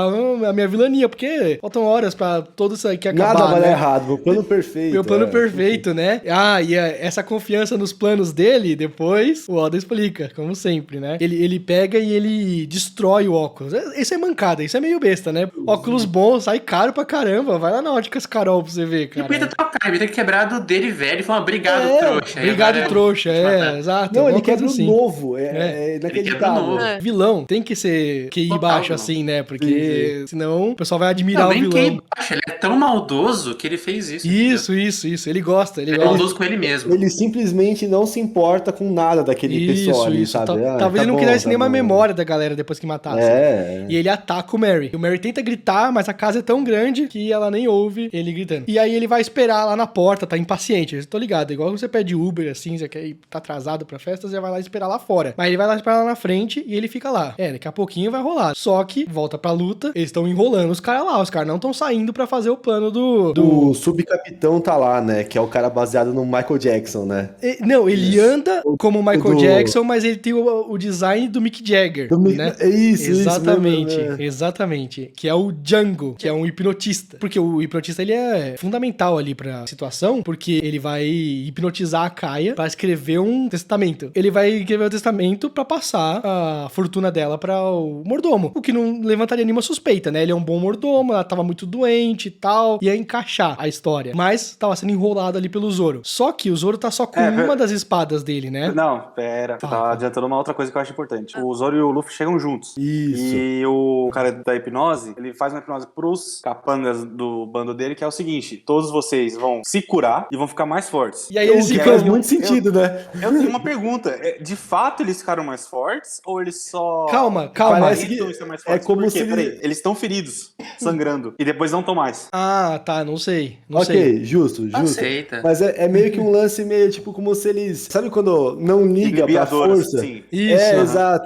a minha vilania, porque faltam horas pra tudo isso aqui acabar, Nada vai dar né? errado, meu plano perfeito. Meu plano perfeito, né? E essa confiança nos planos dele, depois o Oda explica, como sempre, né? Ele pega e ele destrói o óculos. Isso é mancada, isso é meio besta, né? Óculos bons, sai caro pra caramba. Vai lá na Óticas Carol pra você ver, E cara. podia trocar, ele ter quebrado dele velho e falar, obrigado, trouxa. Aí Obrigado, agora trouxa, vou te matar. exato. Não, ele alguma coisa quebra o assim. novo. É Ele quebra inacreditável. o novo. É. Vilão tem que ser QI Total baixo vilão. assim, né? Porque senão o pessoal vai admirar Não, o nem vilão. que embaixo, ele é tão maldoso que ele fez isso. Isso. Ele gosta, ele Ele é gosta. maldoso com ele mesmo. Ele simplesmente não se importa com nada daquele pessoal ali, sabe? Talvez ele não quisesse nenhuma memória da galera depois que matasse. É. E ele ataca o Mary. O Mary tenta gritar, mas a casa é tão grande que ela nem ouve ele gritando. E aí ele vai esperar lá na porta, tá impaciente. Eu tô ligado, igual você pede Uber, assim, você quer ir, tá atrasado pra festa, você vai lá esperar lá fora. Mas ele vai lá esperar lá na frente e ele fica lá. Daqui a pouquinho vai rolar. Só que, volta pra luta, eles estão enrolando os caras lá. Os caras não estão saindo pra fazer o plano do... O subcapitão tá lá, né? Que é o cara baseado no Michael Jackson, né? Não, ele anda como o Michael do- Jackson, mas ele tem o design do Mick Jagger, né? É isso, Exatamente, isso mesmo, né? exatamente. Que é o Django, que é um hipnotista. Porque o hipnotista, ele é fundamental ali pra situação, porque ele vai hipnotizar a Kaia pra escrever um testamento. Ele vai escrever o testamento pra passar a fortuna dela pra o mordomo, o que não levantaria nenhuma suspeita, né? Ele é um bom mordomo, ela tava muito doente e tal, ia encaixar a história. Mas tava sendo enrolado ali pelo Zoro. Só que o Zoro tá só com uma das espadas dele, né? Não, pera. Você tá adiantando uma outra coisa que eu acho importante. O Zoro e o Luffy chegam juntos. Isso. E o cara da hipnose, ele faz uma hipnose pros capangas do bando dele, que é o seguinte: todos vocês vão se curar e vão ficar mais fortes. E aí eles O que ficam... faz muito sentido, né? Eu tenho uma pergunta: de fato eles ficaram mais fortes? Ou eles só. Calma. Parece que aparentam ser mais é fortes? como Por quê? se Peraí, eles estão feridos, sangrando, e depois não estão mais. Ah, tá, não sei. Não sei. Ok, justo. Aceita. Mas é meio que um lance meio tipo como se eles. Sabe quando não liga pra Inibiador, força? assim. Isso.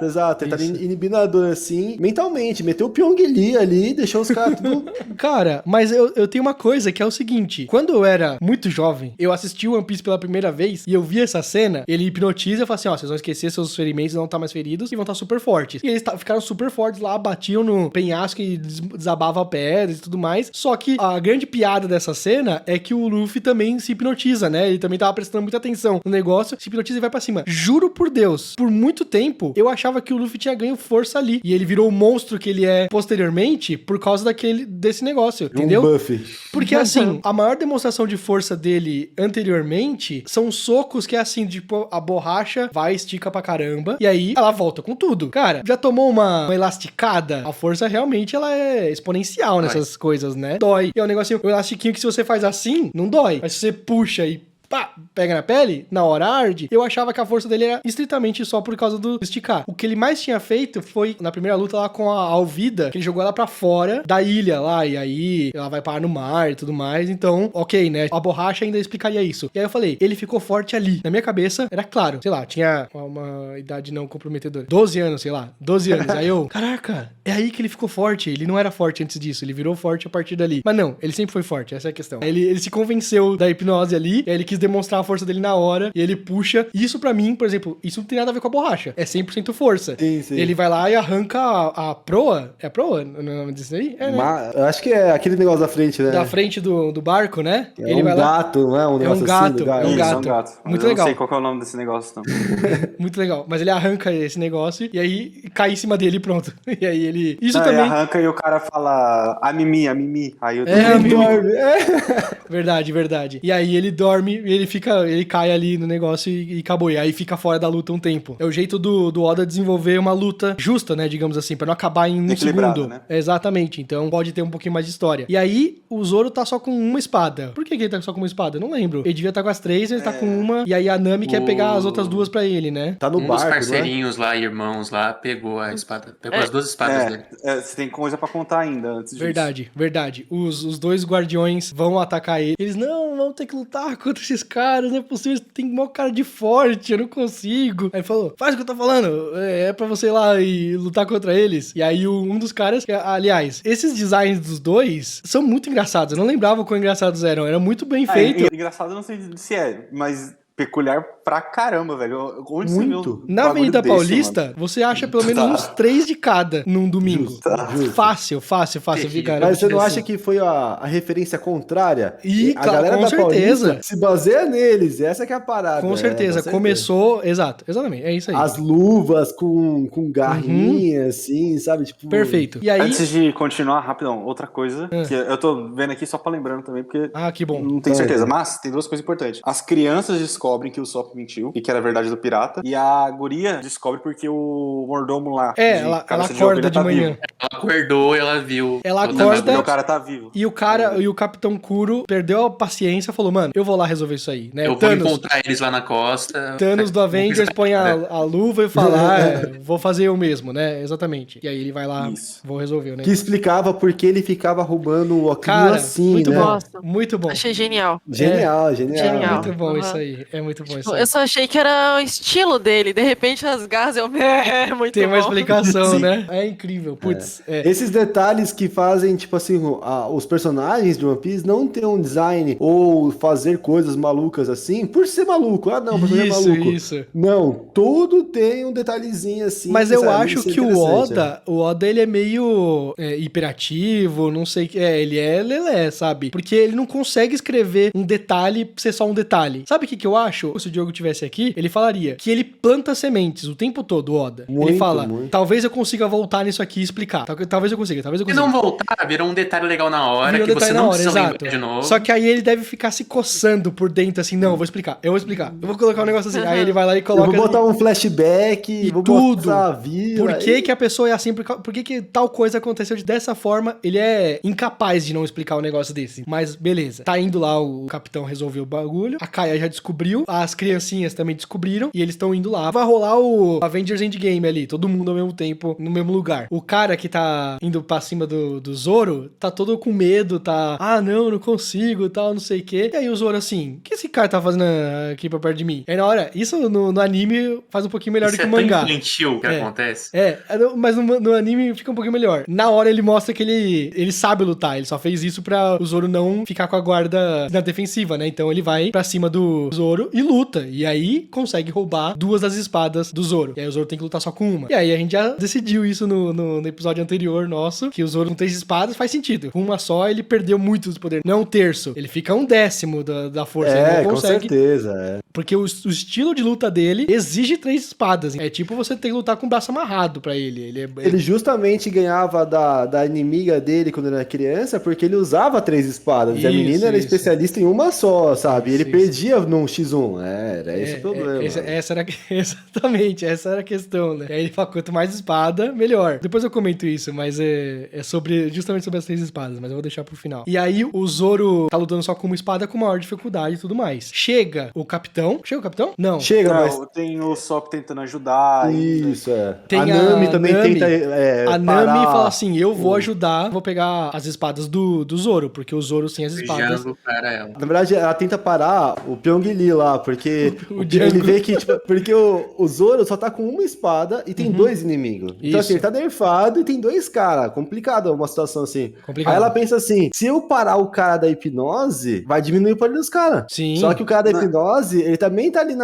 Exato. Ele tá inibindo a dor assim, mentalmente. Meteu o Pyong Lee ali, deixou os caras tudo. Cara, mas eu tenho uma coisa que é o seguinte: quando eu era muito jovem, eu assisti One Piece pela primeira vez e eu vi essa cena, ele hipnotiza e fala assim: ó, vocês vão esquecer seus ferimentos, não tá mais feridos e vão estar super fortes. E eles ficaram super fortes lá, batiam no penhasco e desabavam pedras e tudo mais. Só que a grande piada dessa cena é que o Luffy também se hipnotiza, né? Ele também tava prestando muita atenção no negócio, se hipnotiza e vai pra cima. Juro por Deus, por muito tempo, eu achava que o Luffy tinha ganho força ali. E ele virou o monstro que ele é posteriormente por causa desse negócio, entendeu? Um buff. Porque assim, a maior demonstração de força dele anteriormente são socos que é assim, tipo, a borracha vai, estica pra caramba, e aí ela volta com tudo. Cara, já tomou uma elasticada? A força realmente ela é exponencial nessas coisas, né? Dói. E é um negocinho, o elastiquinho que se você faz assim, não dói. Mas se você puxa e pá, pega na pele, na hora arde, eu achava que a força dele era estritamente só por causa do esticar. O que ele mais tinha feito foi, na primeira luta lá com a Alvida, que ele jogou ela pra fora da ilha lá, e aí ela vai parar no mar e tudo mais, então, ok, né? A borracha ainda explicaria isso. E aí eu falei, ele ficou forte ali. Na minha cabeça, era claro, sei lá, tinha uma idade não comprometedora. 12 anos, sei lá, 12 anos. Aí eu, caraca, é aí que ele ficou forte. Ele não era forte antes disso, ele virou forte a partir dali. Mas não, ele sempre foi forte, essa é a questão. Ele se convenceu da hipnose ali, e aí ele quis demonstrar a força dele na hora, e ele puxa. Isso pra mim, por exemplo, isso não tem nada a ver com a borracha. É 100% força. Sim. Ele vai lá e arranca a proa. É a proa o nome disso aí? É, né? Eu acho que é aquele negócio da frente, né? Da frente do barco, né? É ele vai gato, não é? Um negócio gato, assim, é um Isso, gato. é um gato. Mas Muito eu legal. não sei qual que é o nome desse negócio, não. Muito legal. Mas ele arranca esse negócio e aí cai em cima dele e pronto. E aí ele... Isso Não, também... ele arranca e o cara fala a Mimi. Aí eu tô É, a Ele Mimi. dorme. Verdade. E aí ele dorme e ele cai ali no negócio e acabou. E aí fica fora da luta um tempo. É o jeito do Oda desenvolver uma luta justa, né? Digamos assim, pra não acabar em um Equilibrado, segundo. né? Exatamente. Então pode ter um pouquinho mais de história. E aí o Zoro tá só com uma espada. Por que ele tá só com uma espada? Eu não lembro. Ele devia estar com as três, ele tá com uma. E aí a Nami quer pegar as outras duas pra ele, né? Tá no Um dos barco, né? parceirinhos lá, irmãos lá, pegou a espada. Pegou as duas espadas dele. Você tem coisa pra contar ainda antes disso. Verdade. Os dois guardiões vão atacar ele. Eles, não, vamos ter que lutar contra esses caras, não é possível, tem maior cara de forte, eu não consigo. Aí ele falou, faz o que eu tô falando, é pra você ir lá e lutar contra eles. E aí um dos caras, aliás, esses designs dos dois são muito engraçados, eu não lembrava quão engraçados eram, era muito bem feito. Engraçado, eu não sei se é, mas peculiar pra caramba, velho. Onde você viu Muito. um Na bagulho Avenida desse, Paulista, mano? você acha pelo menos Tá. uns 3 de cada num domingo. Justo, justo. Fácil, Terrível. vi, cara. Mas você não acha que foi a referência contrária? Ih, A claro, galera com da certeza. Paulista se baseia neles, essa que é a parada. Com certeza, começou... Exato, exatamente, é isso aí. As luvas com garrinha, assim, sabe? Tipo, Perfeito. E aí... Antes de continuar, rapidão, outra coisa, Ah. que eu tô vendo aqui só pra lembrando também, porque Ah, que bom. não tenho É. certeza, mas tem duas coisas importantes. As crianças descobrem que o Sop mentiu e que era verdade do pirata, e a guria descobre porque o mordomo lá É, de ela cabeça acorda ovelha de tá manhã. vivo. Ela acordou, ela viu. Ela toda a acorda- Meu bagunça. cara tá vivo. E o cara, e o Capitão Kuro perdeu a paciência e falou, mano, eu vou lá resolver isso aí, né? Eu vou encontrar eles lá na costa. Thanos do Avengers põe a luva e fala, vou fazer eu mesmo, né? Exatamente. E aí ele vai lá, Isso. vou resolver, né? que explicava por que ele ficava roubando aquilo Cara, assim, muito né? bom, Nossa. muito bom. Achei genial. Genial, genial. Genial. Muito bom Uhum. isso aí, é muito bom isso Eu aí. só achei que era o estilo dele. De repente, as garras, eu... É, muito Tem uma bom. explicação, Sim. né? É incrível, putz. É. Esses detalhes que fazem, tipo assim, os personagens de One Piece não ter um design ou fazer coisas malucas assim, por ser maluco. Ah, não, por ser Isso, maluco. isso. Não, tudo tem um detalhezinho assim. Mas eu sabe? acho Isso é que o interessante, Oda, ele é meio hiperativo, não sei, ele é lelé, sabe? Porque ele não consegue escrever um detalhe pra ser só um detalhe. Sabe o que eu acho? Se o Diogo tivesse aqui, ele falaria que ele planta sementes o tempo todo, o Oda. Ele Muito, fala, muito. talvez eu consiga voltar nisso aqui e explicar. Talvez eu consiga, talvez eu Se consiga. não voltar, virou um detalhe legal na hora, Virou que detalhe você na não hora, precisa exato. lembrar de novo. Só que aí ele deve ficar se coçando por dentro, assim, não, eu vou explicar. Eu vou colocar um negócio assim. Aí ele vai lá e Eu coloca... vou botar um flashback, E vou tudo. botar a vila. Por que que a pessoa é assim? Por que tal coisa aconteceu dessa forma? Ele é incapaz de não explicar um negócio desse. Mas beleza. Tá indo lá, o capitão resolveu o bagulho. A Kaia já descobriu. As criancinhas também descobriram. E eles estão indo lá. Vai rolar o Avengers Endgame ali. Todo mundo ao mesmo tempo, no mesmo lugar. O cara que tá indo pra cima do Zoro, tá todo com medo, tá... Ah, não consigo, tal, não sei o quê. E aí o Zoro assim, o que esse cara tá fazendo aqui pra perto de mim? Aí na hora, isso no anime faz um pouquinho melhor Isso do que é o mangá. tão infantil que É. acontece. Mas no anime fica um pouquinho melhor. Na hora ele mostra que ele sabe lutar, ele só fez isso pra o Zoro não ficar com a guarda na defensiva, né? Então ele vai pra cima do Zoro e luta. E aí consegue roubar 2 das espadas do Zoro. E aí o Zoro tem que lutar só com uma. E aí a gente já decidiu isso no episódio anterior nosso, que o Zoro com 3 espadas faz sentido. Com uma só ele perdeu muito do poder. Não 1/3. Ele fica 1/10 da força. Ele não com consegue. certeza. Porque o estilo de luta dele exige 3 espadas. É tipo você ter que lutar com o braço amarrado pra ele. Ele justamente ganhava da inimiga dele quando ele era criança, porque ele usava 3 espadas. e a Isso, menina era isso. especialista em uma só, sabe? Ele Isso, perdia num X1. Era esse o problema. Exatamente, essa era a questão, né? E aí ele fala, quanto mais espada, melhor. Depois eu comento isso, mas é justamente sobre as 3 espadas, mas eu vou deixar pro final. E aí o Zoro tá lutando só com uma espada com maior dificuldade e tudo mais. Chega o capitão. Chega o capitão? Não. Chega, mas... Não, tem o Sop tentando ajudar. ainda. Isso, é. Tem a Nami também Nami. tenta A Nami parar fala assim, eu vou ajudar, vou pegar as espadas do Zoro, porque o Zoro sem as O espadas... Django para ela. Na verdade, ela tenta parar o Pyong Lee lá, porque O ele Django. vê que, tipo, porque o Zoro só tá com uma espada e tem 2 inimigos. Então, Isso. assim, ele tá nerfado e tem 2 caras. Complicado uma situação assim. Complicado. Aí ela pensa assim, se eu parar o cara da hipnose, vai diminuir o poder dos caras. Sim. Só que o cara da hipnose, ele também tá ali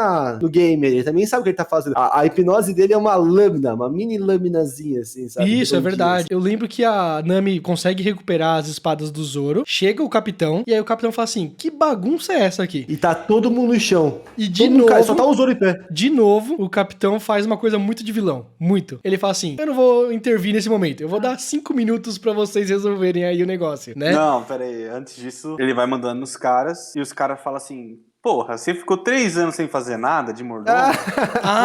no game, ele também sabe o que ele tá fazendo. A hipnose dele é uma lâmina, uma mini lâminazinha, assim, sabe? Isso, é Redondinha, verdade. assim. Eu lembro que a Nami consegue recuperar as espadas do Zoro, chega o capitão, e aí o capitão fala assim, que bagunça é essa aqui? E tá todo mundo no chão. E de Todo mundo novo... cai, só tá o Zoro em pé. De novo, o capitão faz uma coisa muito de vilão. Muito. Ele fala assim, eu não vou intervir nesse momento, eu vou dar 5 minutos pra vocês resolverem aí o negócio, né? Não, pera aí. Antes disso, ele vai mandando nos caras e os caras falam assim: porra, você ficou 3 anos sem fazer nada de mordomo?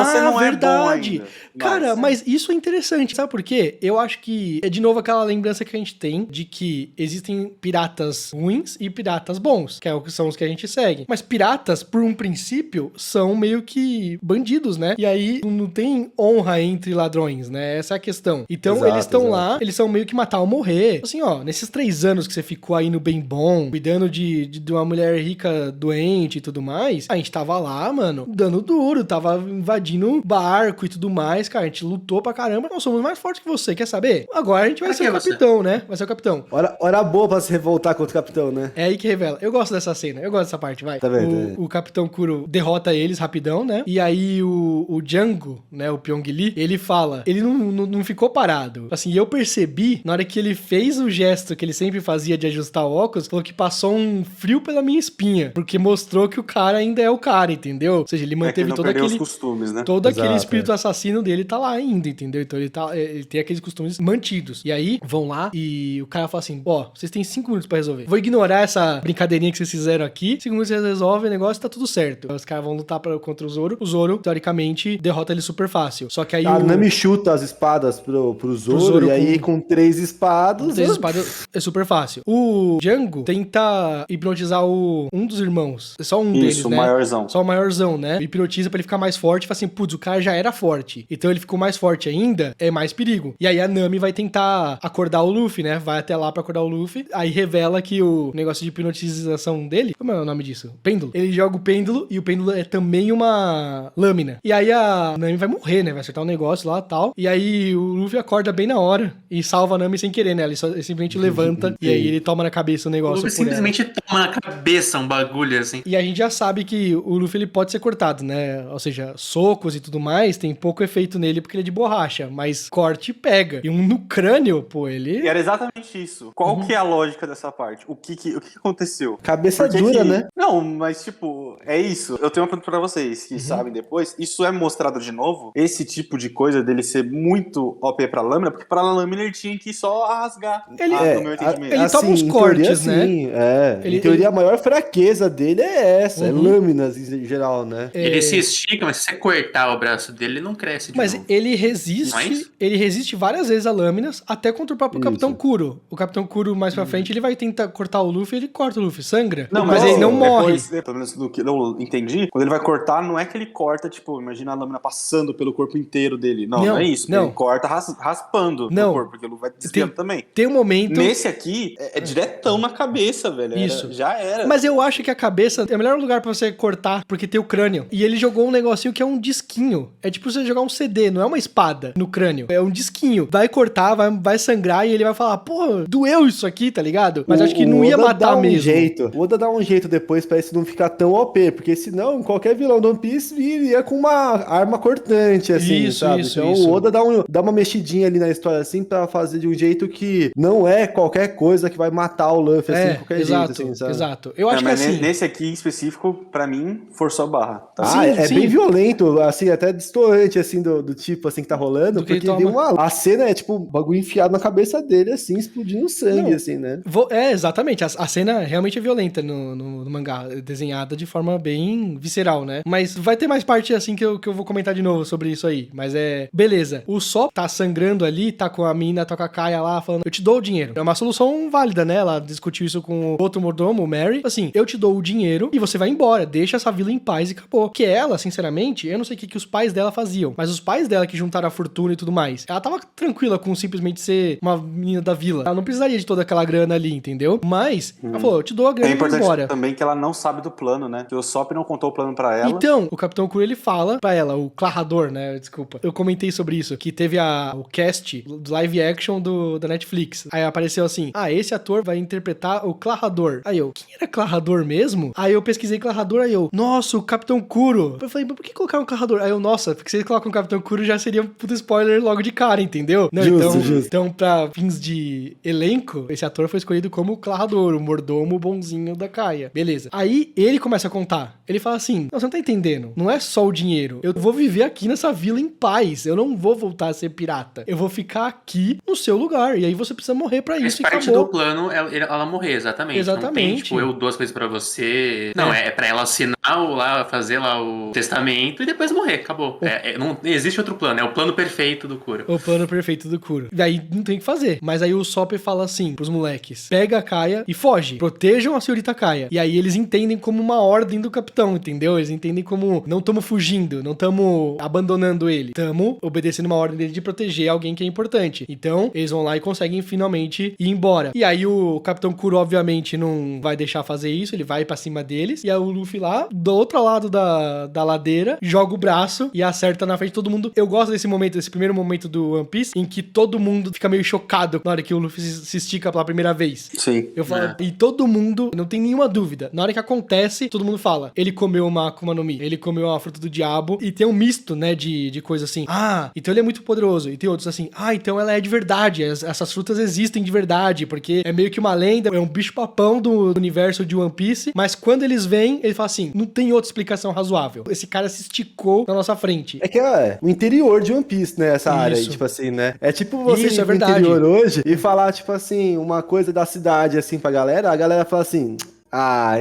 Você não é bom ainda. Cara, mas isso é interessante, sabe por quê? Eu acho que é de novo aquela lembrança que a gente tem de que existem piratas ruins e piratas bons, que são os que a gente segue. Mas piratas, por um princípio, são meio que bandidos, né? E aí não tem honra entre ladrões, né? Essa é a questão. Então Exato, eles estão exato. lá, eles são meio que matar ou morrer. Assim, ó, nesses 3 anos que você ficou aí no bem bom, cuidando de uma mulher rica doente e tudo mais, a gente tava lá, mano, dando duro, tava invadindo barco e tudo mais, cara, a gente lutou pra caramba, nós somos mais fortes que você, quer saber? Agora a gente vai ser o capitão, né? Vai ser o capitão. Hora boa pra se revoltar contra o capitão, né? É aí que revela. Eu gosto dessa cena, eu gosto dessa parte, vai. Tá vendo? O Capitão Kuro derrota eles rapidão, né? E aí o Django, né, o Pyong Lee, ele fala, ele não ficou parado. Assim, eu percebi, na hora que ele fez o gesto que ele sempre fazia de ajustar o óculos, falou que passou um frio pela minha espinha, porque mostrou que o cara ainda é o cara, entendeu? Ou seja, ele manteve todo aquele... os costumes, né? Todo aquele Exato, espírito assassino dele tá lá ainda, entendeu? Então ele tem aqueles costumes mantidos. E aí, vão lá e o cara fala assim, ó, vocês têm 5 minutos pra resolver. Vou ignorar essa brincadeirinha que vocês fizeram aqui. 5 minutos vocês resolvem o negócio e tá tudo certo. Os caras vão lutar contra o Zoro. O Zoro, teoricamente, derrota ele super fácil. Só que aí A Nami chuta as espadas pro Zoro, e aí com 3 espadas... 3 espadas é super fácil. O Django tenta hipnotizar um dos irmãos. Só um deles, Isso, o né? maiorzão. Só o maiorzão, né? Hipnotiza pra ele ficar mais forte. Fala assim, putz, o cara já era forte. Então ele ficou mais forte ainda, é mais perigo. E aí a Nami vai tentar acordar o Luffy, né? Vai até lá pra acordar o Luffy. Aí revela que o negócio de hipnotização dele... Como é o nome disso? Pêndulo. Ele joga o pêndulo e o pêndulo é também uma lâmina. E aí a Nami vai morrer, né? Vai acertar um negócio lá e tal. E aí o Luffy acorda bem na hora e salva a Nami sem querer, né? Ele simplesmente levanta e aí ele toma na cabeça o O negócio Luffy por simplesmente toma na cabeça um bagulho assim. e a gente já sabe que o Luffy ele pode ser cortado, né? Ou seja, socos e tudo mais tem pouco efeito nele porque ele é de borracha, mas corte pega. E um no crânio, pô, ele... E era exatamente isso. Qual que é a lógica dessa parte? O que aconteceu? Cabeça Por que dura, que- né? Não, mas tipo, é isso. Eu tenho uma pergunta pra vocês que sabem depois. Isso é mostrado de novo? Esse tipo de coisa dele ser muito OP pra lâmina, porque pra lâmina ele tinha que só rasgar. Ele- no meu entendimento. ele toma uns em cortes, teoria, né? Sim, é. Ele- Em teoria, a maior fraqueza dele é essa, é Uhum. lâminas em geral, né? Ele se estica, mas se você cortar o braço dele, ele não cresce de Mas novo. ele Não é resiste, isso? ele resiste várias vezes a lâminas, até contra o próprio Isso. Capitão Kuro. O Capitão Kuro, mais pra frente, ele vai tentar cortar o Luffy, ele corta o Luffy, sangra. mas ele não morre. Depois, pelo menos do que eu entendi, quando ele vai cortar, não é que ele corta, tipo, imagina a lâmina passando pelo corpo inteiro dele. Não é isso. não. Ele corta raspando Não. o corpo, porque ele vai desviando também. Tem um momento... Nesse aqui, é diretão na cabeça, velho. Isso. Já era. Mas eu acho que a cabeça é o melhor lugar pra você cortar, porque tem o crânio. E ele jogou um negocinho que é um disquinho. É tipo você jogar um CD, não é uma espada no crânio. É um disquinho. Vai cortar, vai sangrar e ele vai falar, pô, doeu isso aqui, tá ligado? Mas acho que não ia Oda matar dá um mesmo. Jeito. O Oda dá um jeito depois pra isso não ficar tão OP, porque senão qualquer vilão do One Piece viria com uma arma cortante, assim, Isso, sabe? isso, Então isso. o Oda dá uma mexidinha ali na história, assim, pra fazer de um jeito que não é qualquer coisa que vai matar o Luffy, assim, de qualquer exato, jeito, assim, sabe? exato. Eu acho que mas assim... nesse aqui em específico, pra mim, forçou a barra. Tá? Ah, Sim, é sim. bem violento, assim, até destoante, assim, do tipo, assim, que tá rolando, Do que ele porque tem toma. a cena é, tipo, um bagulho enfiado na cabeça dele, assim, explodindo sangue, Não. assim, né? Exatamente. A cena realmente é violenta no mangá, desenhada de forma bem visceral, né? Mas vai ter mais parte assim que eu vou comentar de novo sobre isso aí. Mas beleza. O Sop tá sangrando ali, tá com a mina, tá com a Kaia lá, falando, eu te dou o dinheiro. É uma solução válida, né? Ela discutiu isso com o outro mordomo, o Mary. Assim, eu te dou o dinheiro e você vai embora. Deixa essa vila em paz e acabou. Que ela, sinceramente, eu não sei o que os pais dela faziam, mas os pais dela que juntaram a fortuna e tudo mais, ela tava tranquila com simplesmente ser uma menina da vila. Ela não precisaria de toda aquela grana ali, entendeu? Mas, ela falou, eu te dou a grana É e vou importante embora. também que ela não sabe do plano, né? Que o Sop não contou o plano pra ela. Então, o Capitão Kuro, ele fala pra ela, o Clarrador, né? Desculpa. Eu comentei sobre isso, que teve o cast do live action da Netflix. Aí apareceu assim, esse ator vai interpretar o Clarrador. Aí eu, quem era Clarrador mesmo? Aí eu pesquisei Clarrador, aí eu, nossa, o Capitão Kuro. Eu falei, mas por que colocar um Clarrador? Aí eu, nossa, porque se eles colocam o Capitão Kuro já seria um puto spoiler logo de cara, entendeu? Não, Justo. Então, pra fins de elenco, esse ator foi escolhido como o Clarrador, o mordomo bonzinho da Kaia. Beleza. Aí ele começa a contar. Ele fala assim, não, você não tá entendendo. Não é só o dinheiro. Eu vou viver aqui nessa vila em paz. Eu não vou voltar a ser pirata. Eu vou ficar aqui no seu lugar. E aí você precisa morrer pra Faz isso e parte acabou. do plano ela morrer, exatamente. Exatamente. Não tem, tipo, eu dou as coisas pra você. Não, é pra ela assinar fazer lá o testamento e depois morrer, acabou. Não existe outro plano, é o plano perfeito do Kuro. O plano perfeito do Kuro. Daí não tem o que fazer. Mas aí o Sop fala assim pros moleques: pega a Kaia e foge. Protejam a senhorita Kaia. E aí eles entendem como uma ordem do capitão, entendeu? Eles entendem como não estamos fugindo, não estamos abandonando ele. Estamos obedecendo uma ordem dele de proteger alguém que é importante. Então, eles vão lá e conseguem finalmente ir embora. E aí o Capitão Kuro, obviamente, não vai deixar fazer isso, ele vai pra cima deles. E aí o Luffy lá, do outro lado da ladeira, joga o braço e acerta na frente de todo mundo. Eu gosto desse momento, desse primeiro momento do One Piece, em que todo mundo fica meio chocado na hora que o Luffy se estica pela primeira vez. Sim. Eu falo, e todo mundo, não tem nenhuma dúvida. Na hora que acontece, todo mundo fala, ele comeu uma Akuma no Mi, ele comeu a fruta do diabo, e tem um misto, né, de coisa assim, então ele é muito poderoso, e tem outros assim, então ela é de verdade, essas frutas existem de verdade, porque é meio que uma lenda, é um bicho papão do universo de One Piece, mas quando eles vêm, ele fala assim, não tem outra explicação razoável. Esse cara se esticou na nossa frente. É que é o interior de One Piece, né? Essa área aí, Isso. tipo assim, né? É tipo você Isso, ir é pro verdade. interior hoje e falar, tipo assim, uma coisa da cidade, assim, pra galera, a galera fala assim...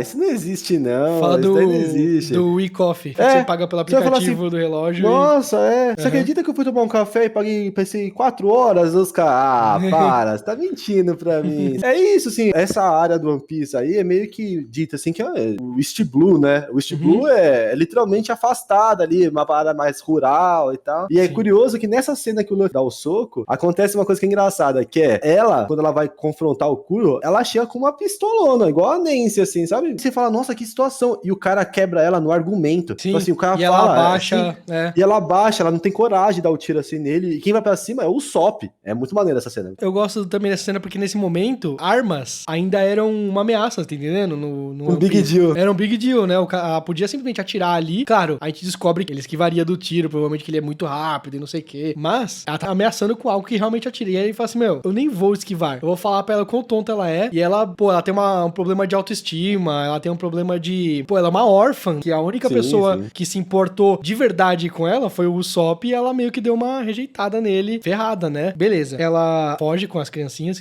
isso não existe, não. Fala isso daí não existe. do WeCoffee, que É, você paga pelo você vai falar aplicativo assim, do relógio. Nossa, Você acredita que eu fui tomar um café e paguei, pensei, 4 horas? Os caras, para, você tá mentindo pra mim. É isso, assim, essa área do One Piece aí é meio que dita, assim, que é o East Blue, né? O East Blue é literalmente afastado ali, uma área mais rural e tal. E é curioso que nessa cena que o Luffy dá o soco, acontece uma coisa que é engraçada, que é ela, quando ela vai confrontar o Kuro, ela chega com uma pistolona, igual a Nancy, assim, sabe? Você fala, nossa, que situação. E o cara quebra ela no argumento. Sim, Tipo assim, o cara e fala... ela abaixa, assim, e ela abaixa, ela não tem coragem de dar o tiro assim nele. E quem vai pra cima é o Sop. É muito maneiro essa cena. Eu gosto também dessa cena porque nesse momento, armas ainda eram uma ameaça, tá entendendo? No Big deal. Era um big deal, né? Ela podia simplesmente atirar ali. Claro, a gente descobre que ele esquivaria do tiro, provavelmente que ele é muito rápido e não sei o quê. Mas ela tá ameaçando com algo que realmente atira. E aí ele fala assim, eu nem vou esquivar. Eu vou falar pra ela quão tonta ela é. E ela, ela tem um problema de autoestima, ela tem um problema de... ela é uma órfã, que a única pessoa que se importou de verdade com ela foi o Usopp, e ela meio que deu uma rejeitada nele, ferrada, né? Beleza. Ela foge com as criancinhas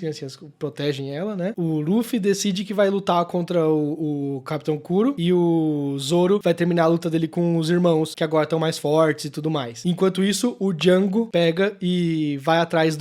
protegem ela, né? O Luffy decide que vai lutar contra o Capitão Kuro, e o Zoro vai terminar a luta dele com os irmãos, que agora estão mais fortes e tudo mais. Enquanto isso, o Django pega e vai atrás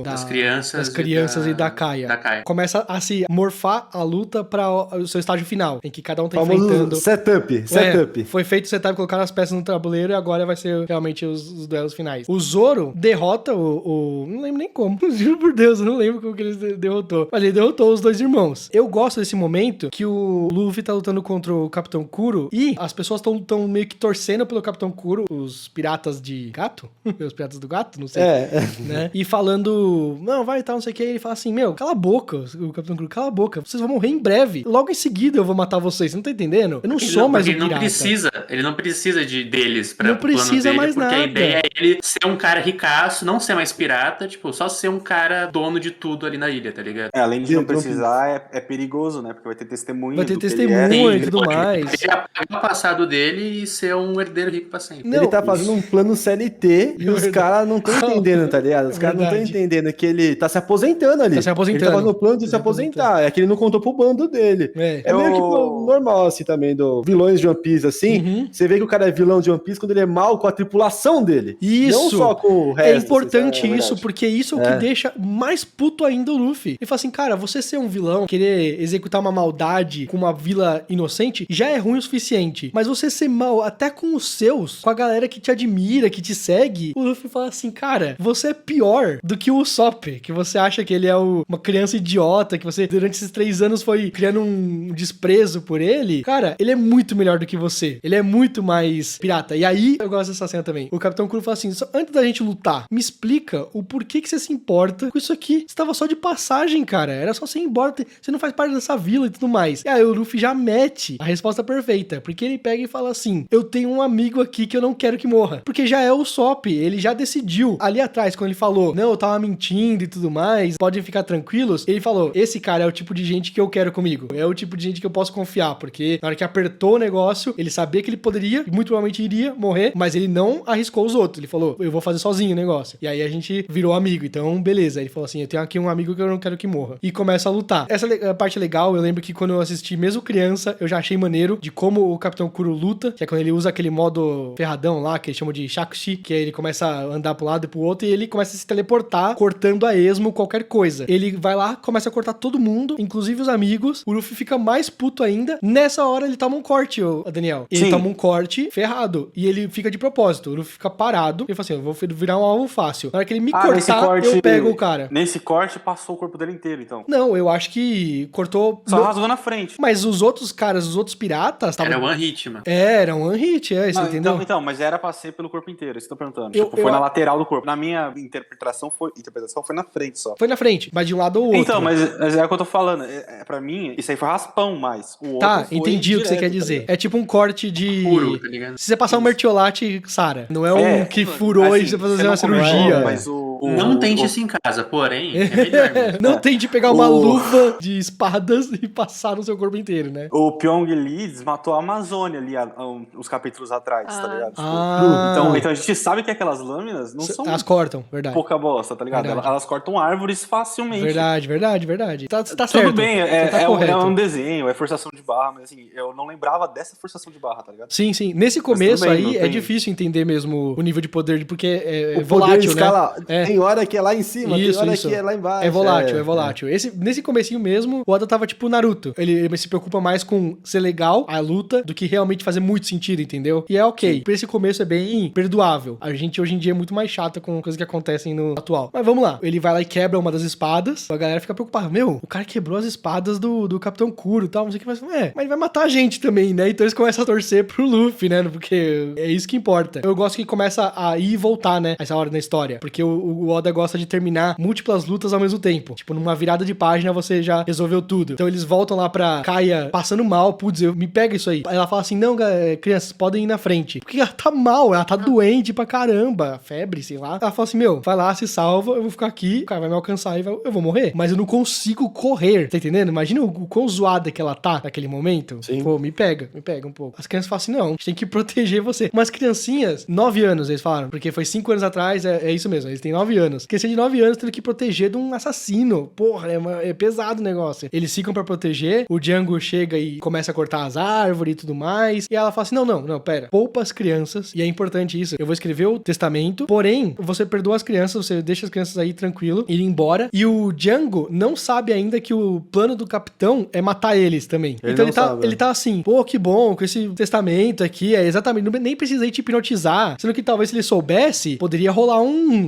das crianças e da Kaia. Começa a se morfar a luta para o seu estágio final, em que cada um tá enfrentando... Setup. Foi feito o setup, colocaram as peças no tabuleiro e agora vai ser realmente os duelos finais. O Zoro derrota não lembro nem como. Juro por Deus, eu não lembro como que ele derrotou. Mas ele derrotou os dois irmãos. Eu gosto desse momento que o Luffy tá lutando contra o Capitão Kuro e as pessoas estão meio que torcendo pelo Capitão Kuro, os piratas de gato? Os piratas do gato? Não sei. Né? E falando, não, vai e tal, não sei o que. Ele fala assim, cala a boca, o Capitão Kuro, cala a boca. Vocês vão morrer em breve. Logo em seguida eu vou matar vocês. Você não tá entendendo? Eu não sou mais um pirata. Ele não precisa deles pra não precisa mais porque nada. A ideia é ele ser um cara ricaço, não ser mais pirata, tipo, só ser um cara dono de tudo ali na ilha, tá ligado? Além de não precisar, é perigoso, né? Porque vai ter testemunho. Vai ter testemunho e tudo mais. Ele apagar o passado dele e ser um herdeiro rico pra sempre. Ele tá fazendo um plano CLT e os caras não estão entendendo, tá ligado? Os caras não estão entendendo que ele tá se aposentando ali. Tá se aposentando. Ele tá fazendo o plano de se aposentar. É que ele não contou pro bando dele. É meio que normal, assim, também, do vilões de One Piece, assim. Você vê que o cara é vilão de One Piece quando ele é mal com a tripulação dele. Isso. Não só com o resto. É importante isso, verdade. porque isso é o que deixa mais puto ainda o Luffy. Ele fala assim, cara, você ser um vilão, querer executar uma maldade com uma vila inocente, já é ruim o suficiente. Mas você ser mal até com os seus, com a galera que te admira, que te segue, o Luffy fala assim, cara, você é pior do que o Usopp, que você acha que ele é uma criança idiota, que você durante esses 3 anos foi criando um desprezo por ele. Cara, ele é muito melhor do que você. Ele é muito mais pirata. E aí, eu gosto dessa cena também. O Capitão Kuro fala assim, antes da gente lutar, me explica o porquê que você se importa com isso aqui. Você tava só de passagem, cara. Era só você ir embora. Você não faz parte dessa vila e tudo mais. E aí o Luffy já mete a resposta perfeita. Porque ele pega e fala assim, eu tenho um amigo aqui que eu não quero que morra. Porque já é o Usopp. Ele já decidiu. Ali atrás, quando ele falou, não, eu tava mentindo e tudo mais, podem ficar tranquilos. Ele falou, esse cara é o tipo de gente que eu quero comigo. É o tipo de gente que eu posso confiar. Porque na hora que apertou o negócio, ele sabia que ele poderia, e muito provavelmente iria morrer, mas ele não arriscou os outros. Ele falou, eu vou fazer sozinho o negócio. E aí a gente virou amigo. Então, beleza. Ele falou assim, eu tenho aqui um amigo que eu não quero que morra. E começa a lutar. Essa parte legal, eu lembro que quando eu assisti, mesmo criança, eu já achei maneiro de como o Capitão Kuro luta, que é quando ele usa aquele modo ferradão lá, que eles chamam de Shakushi, que aí ele começa a andar pro lado e pro outro, e ele começa a se teleportar, cortando a esmo qualquer coisa. Ele vai lá, começa a cortar todo mundo, inclusive os amigos. O Luffy fica mais puto ainda. Nessa hora ele toma um corte, ô Daniel. Ele Sim. toma um corte ferrado. E ele fica de propósito. Ele fica parado. Ele fala assim, eu vou virar um alvo fácil. Na hora que ele me nesse cortar, corte, eu pego o cara. Nesse corte passou o corpo dele inteiro, então. Não, eu acho que cortou... Só rasgou na frente. Mas os outros caras, os outros piratas... Era tavam... one hit, mano. Era um one hit, você Não, entendeu? então, mas era pra ser pelo corpo inteiro, isso que eu tô perguntando. Eu- Tipo, foi eu- na lateral do corpo. Na minha interpretação foi na frente só. Foi na frente, mas de um lado ou outro. Então, mas é o que eu tô falando. Pra mim, isso aí foi raspão mais. O outro Tá, foi entendi o que você direto, quer tá dizer. ligado? É tipo um corte de... Puro, tá ligado? Se você passar um mertiolate, sara. Não é um É, que furou assim, e você fazer você uma não comeu, cirurgia. Mas Não tente isso em casa, porém, é melhor mesmo. Não tente pegar uma O- luva de espadas e passar no seu corpo inteiro, né? O Pyong Lee desmatou a Amazônia ali uns capítulos atrás, tá ligado? Tipo, Ah. então a gente sabe que aquelas lâminas não são Elas cortam, verdade. pouca bosta, tá ligado? Verdade. Elas cortam árvores facilmente. Verdade. Tá certo. Tudo bem, Você tá correto. é um desenho, é forçação de barra, mas assim, eu não lembrava dessa forçação de barra, tá ligado? Sim. Nesse começo bem, aí não é tem- difícil entender mesmo o nível de poder, porque é O poder volátil, né? escala, É. tem hora que é lá em cima, Isso, tem hora isso. que é lá embaixo. É volátil. Nesse comecinho mesmo, o Oda tava tipo Naruto. Ele se preocupa mais com ser legal a luta do que realmente fazer muito sentido, entendeu? E é ok. Por esse começo é bem perdoável. A gente hoje em dia é muito mais chata com coisas que acontecem no atual. Mas vamos lá. Ele vai lá e quebra uma das espadas. A galera fica preocupada. Meu, o cara quebrou as espadas do Capitão Kuro e tal, não sei o que. Mas ele vai matar a gente também, né? Então eles começam a torcer pro Luffy, né? Porque é isso que importa. Eu gosto que começa a ir e voltar, né? Essa hora na história. Porque o Oda gosta de terminar múltiplas lutas ao mesmo tempo. Tipo, numa virada de página você já resolveu tudo. Então eles voltam lá pra Kaia passando mal. Putz, me pega isso aí. Aí ela fala assim, não, crianças, podem ir na frente. Porque ela tá mal, ela tá doente pra caramba. Febre, sei lá. Ela fala assim, meu, vai lá, se salva, eu vou ficar aqui, o cara vai me alcançar e eu vou morrer. Mas eu não consigo correr, tá entendendo? Imagina o quão zoada que ela tá naquele momento. Sim. Pô, me pega um pouco. As crianças falam assim, não, a gente tem que proteger você. Umas criancinhas, 9 anos, eles falaram, porque foi 5 anos atrás, é isso mesmo, eles têm 9 anos. Criança de 9 anos tendo que proteger de um assassino. Porra, é pesado o negócio. Eles ficam pra proteger, o Django chega e começa a cortar as árvores e tudo mais, e ela fala assim, não, pera, poupa as crianças, e é importante isso, eu vou escrever o testamento, porém, você perdoa as crianças, você deixa as crianças aí tranquilo, ir embora, e o Django não sabe ainda que o plano do capitão é matar eles também. Ele Então não sabe, ele tá assim, pô, que bom, com esse testamento aqui, exatamente, nem precisei te hipnotizar, sendo que talvez se ele soubesse, poderia rolar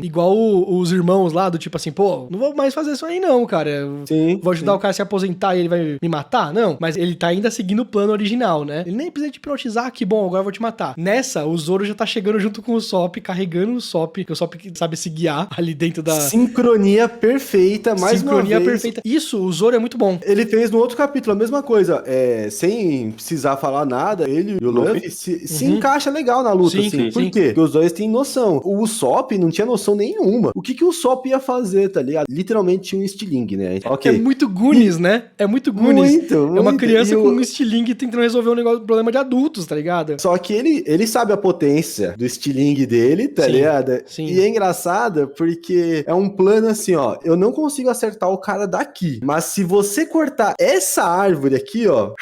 igual os irmãos lá, do tipo assim, pô, não vou mais fazer isso aí não, cara. Sim, Vou ajudar o cara a se aposentar e ele vai me matar? Não, mas ele tá ainda seguindo o plano original, né? Ele nem precisa te hipnotizar, que bom, agora eu vou te matar. Nessa, o Zoro já tá chegando junto com o Sop, carregando o Sop, que o Sop sabe se guiar ali dentro da... Sincronia perfeita, mais uma Sincronia vez. perfeita. Isso, o Zoro é muito bom. Ele fez no outro capítulo a mesma coisa, sem precisar falar nada, ele e o Luffy se encaixa legal na luta, Sim, assim. Por sim. quê? Porque os dois têm noção. O Usopp não tinha noção nenhuma. O que o Usopp ia fazer, tá ligado? Literalmente tinha um estilingue, né? É muito Goonies, né? É muito Goonies. Muito. É uma criança E com um estilingue tentando resolver um problema de adultos, tá ligado? Só que ele sabe a potência do estilingue dele, tá Sim, ligado? sim. E é engraçado porque é um plano assim, ó. Eu não consigo acertar o cara daqui. Mas se você cortar essa árvore aqui, ó,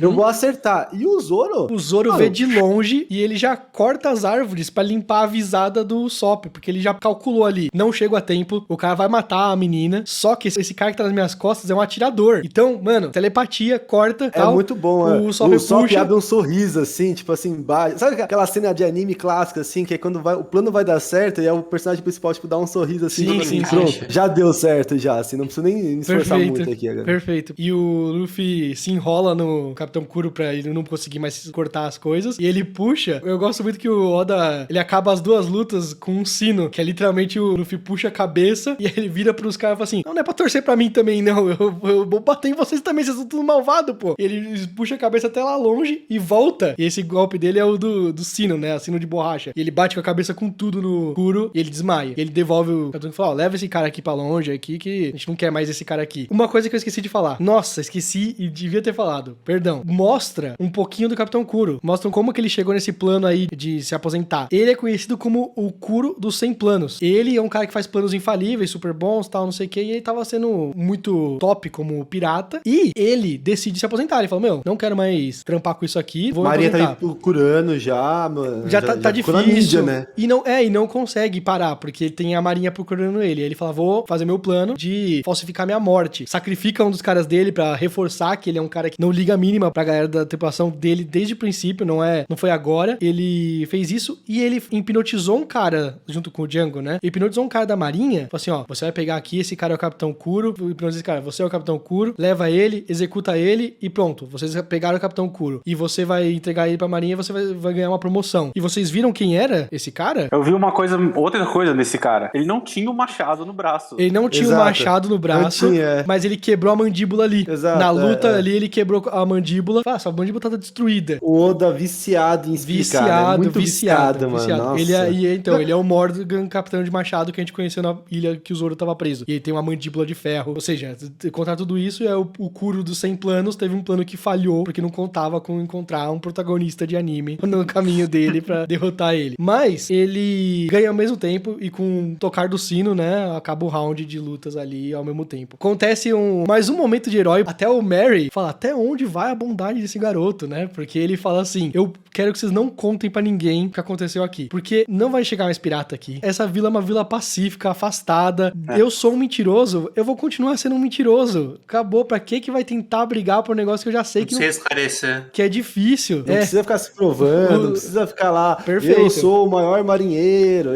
eu vou acertar. E o Zoro? O Zoro Mano, vê de longe e ele já corta as árvores pra limpar a visada do Sop, porque ele já calculou ali. Não chego a tempo, o cara vai matar a menina, só que esse cara que tá nas minhas costas é um atirador. Então, mano, telepatia, corta, É tal. muito bom, O Sop puxa. abre um sorriso, assim, tipo assim, embaixo. Sabe aquela cena de anime clássica, assim, que é quando o plano vai dar certo e é o personagem principal, tipo, dá um sorriso assim, Sim, tipo sim, assim, pronto, sim. já deu certo, já, assim, não preciso nem me esforçar muito aqui agora. Perfeito. E o Luffy se enrola no Capitão Kuro pra ele não conseguir mais cortar as coisas. E ele puxa. Eu gosto muito que o Oda, ele acaba as duas lutas com um sino, que é literalmente o Luffy puxa a cabeça e ele vira pros caras e fala assim, não é pra torcer pra mim também, não. Eu vou bater em vocês também, vocês são tudo malvado, pô. E ele puxa a cabeça até lá longe e volta. E esse golpe dele é o do sino, né? O sino de borracha. E ele bate com a cabeça com tudo no Kuro e ele desmaia. E ele devolve o Capitão e fala, ó, leva esse cara aqui pra longe aqui que a gente não quer mais esse cara aqui. Uma coisa que eu esqueci de falar. Nossa, esqueci e devia ter falado. Perdão. Mostra um pouquinho do Capitão Kuro. Mostram como que ele chegou nesse plano aí de se aposentar. Ele é conhecido como o Kuro dos 100 planos. Ele ele é um cara que faz planos infalíveis, super bons, tal, não sei o que, e ele tava sendo muito top como pirata, e ele decide se aposentar. Ele falou, meu, não quero mais trampar com isso aqui, vou Maria aposentar. tá me procurando já, mano. Já tá ficou na difícil, mídia, né? E não consegue parar, porque tem a Marinha procurando ele. Aí ele fala, vou fazer meu plano de falsificar minha morte. Sacrifica um dos caras dele pra reforçar que ele é um cara que não liga a mínima pra galera da tripulação dele desde o princípio, não foi agora. Ele fez isso e ele hipnotizou um cara, junto com o Django, né? Hipnotizou um cara da Marinha, falou assim, ó, você vai pegar aqui, esse cara é o Capitão Kuro, hipnotizou esse cara, você é o Capitão Kuro, leva ele, executa ele e pronto, vocês pegaram o Capitão Kuro. E você vai entregar ele pra Marinha e você vai ganhar uma promoção. E vocês viram quem era esse cara? Eu vi outra coisa desse cara. Ele não tinha o machado no braço. Ele não tinha Exato. um machado no braço, Não tinha. mas ele quebrou a mandíbula ali. Exato, Na luta é. ali, ele quebrou a mandíbula. Ah, sua mandíbula tá destruída. O Oda viciado em explicar, né? Muito viciado, mano. Nossa. Ele é o Morgan, capitão de machado que a gente conheceu na ilha que o Zoro tava preso. E ele tem uma mandíbula de ferro. Ou seja, contar tudo isso, o Kuro dos 100 planos teve um plano que falhou, porque não contava com encontrar um protagonista de anime no caminho dele pra derrotar ele. Mas ele ganha ao mesmo tempo e com o tocar do sino, né, acaba o round de lutas ali ao mesmo tempo. Acontece mais um momento de herói. Até o Mary fala, até onde vai a bondade desse garoto, né? Porque ele fala assim, eu quero que vocês não contem pra ninguém o que aconteceu aqui. Porque não vai chegar mais pirata aqui. Essa vila é uma vila pacífica, afastada. Eu sou um mentiroso, eu vou continuar sendo um mentiroso. Acabou, pra que vai tentar brigar por um negócio que eu já sei Não precisa esclarecer. que é difícil? Não precisa ficar se provando, não precisa ficar lá. Perfeito. Eu sou o maior marinheiro,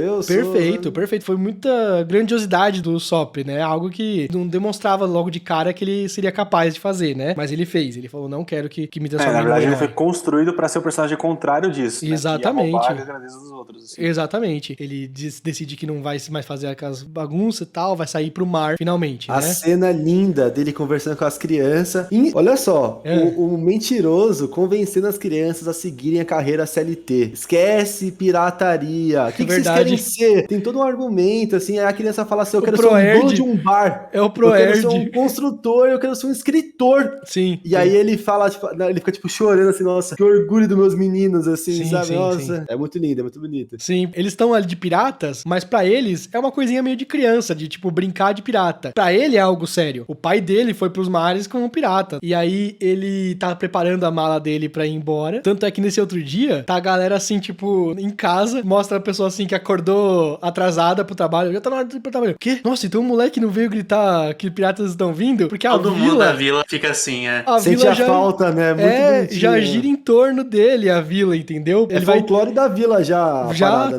Perfeito. Foi muita grandiosidade do Usopp, né? Algo que não demonstrava logo de cara que ele seria capaz de fazer, né? Mas ele fez. Ele falou, não quero que me transforme na verdade, em um ele foi herói. construído pra ser o personagem contrário disso. Exatamente. Né? Que ia roubar as grandezas dos outros. Assim. Exatamente. Ele decide que não vai mais fazer aquelas bagunças e tal, vai sair pro mar, finalmente, A né? cena linda dele conversando com as crianças. E, olha só, o mentiroso convencendo as crianças a seguirem a carreira CLT. Esquece pirataria. O que vocês querem ser? Tem todo um argumento, assim. Aí a criança fala assim, eu quero ser um dono de um bar. É o Eu quero Proerd. ser um construtor, eu quero ser um escritor. Sim. E aí ele fala, tipo, ele fica tipo chorando assim, nossa, que orgulho dos meus meninos, assim, Sim, sabe? sim, Nossa, sim. é muito lindo, é muito bonito. Sim, eles estão ali de piratas, mas pra eles é uma coisinha meio de criança, de tipo brincar de pirata. Pra ele é algo sério. O pai dele foi pros mares como pirata. E aí ele tá preparando a mala dele pra ir embora. Tanto é que nesse outro dia, tá a galera assim, tipo, em casa, mostra a pessoa assim que acordou atrasada pro trabalho. Já tá na hora de ir pro trabalho. O quê? Nossa, então o moleque não veio gritar que piratas estão vindo? Porque a Todo mundo vila... da vila fica assim, A Sente vila a falta, né? Muito bonitinho. já gira em torno dele a vila, entendeu? É folclore da vila já. a Já, parada, né?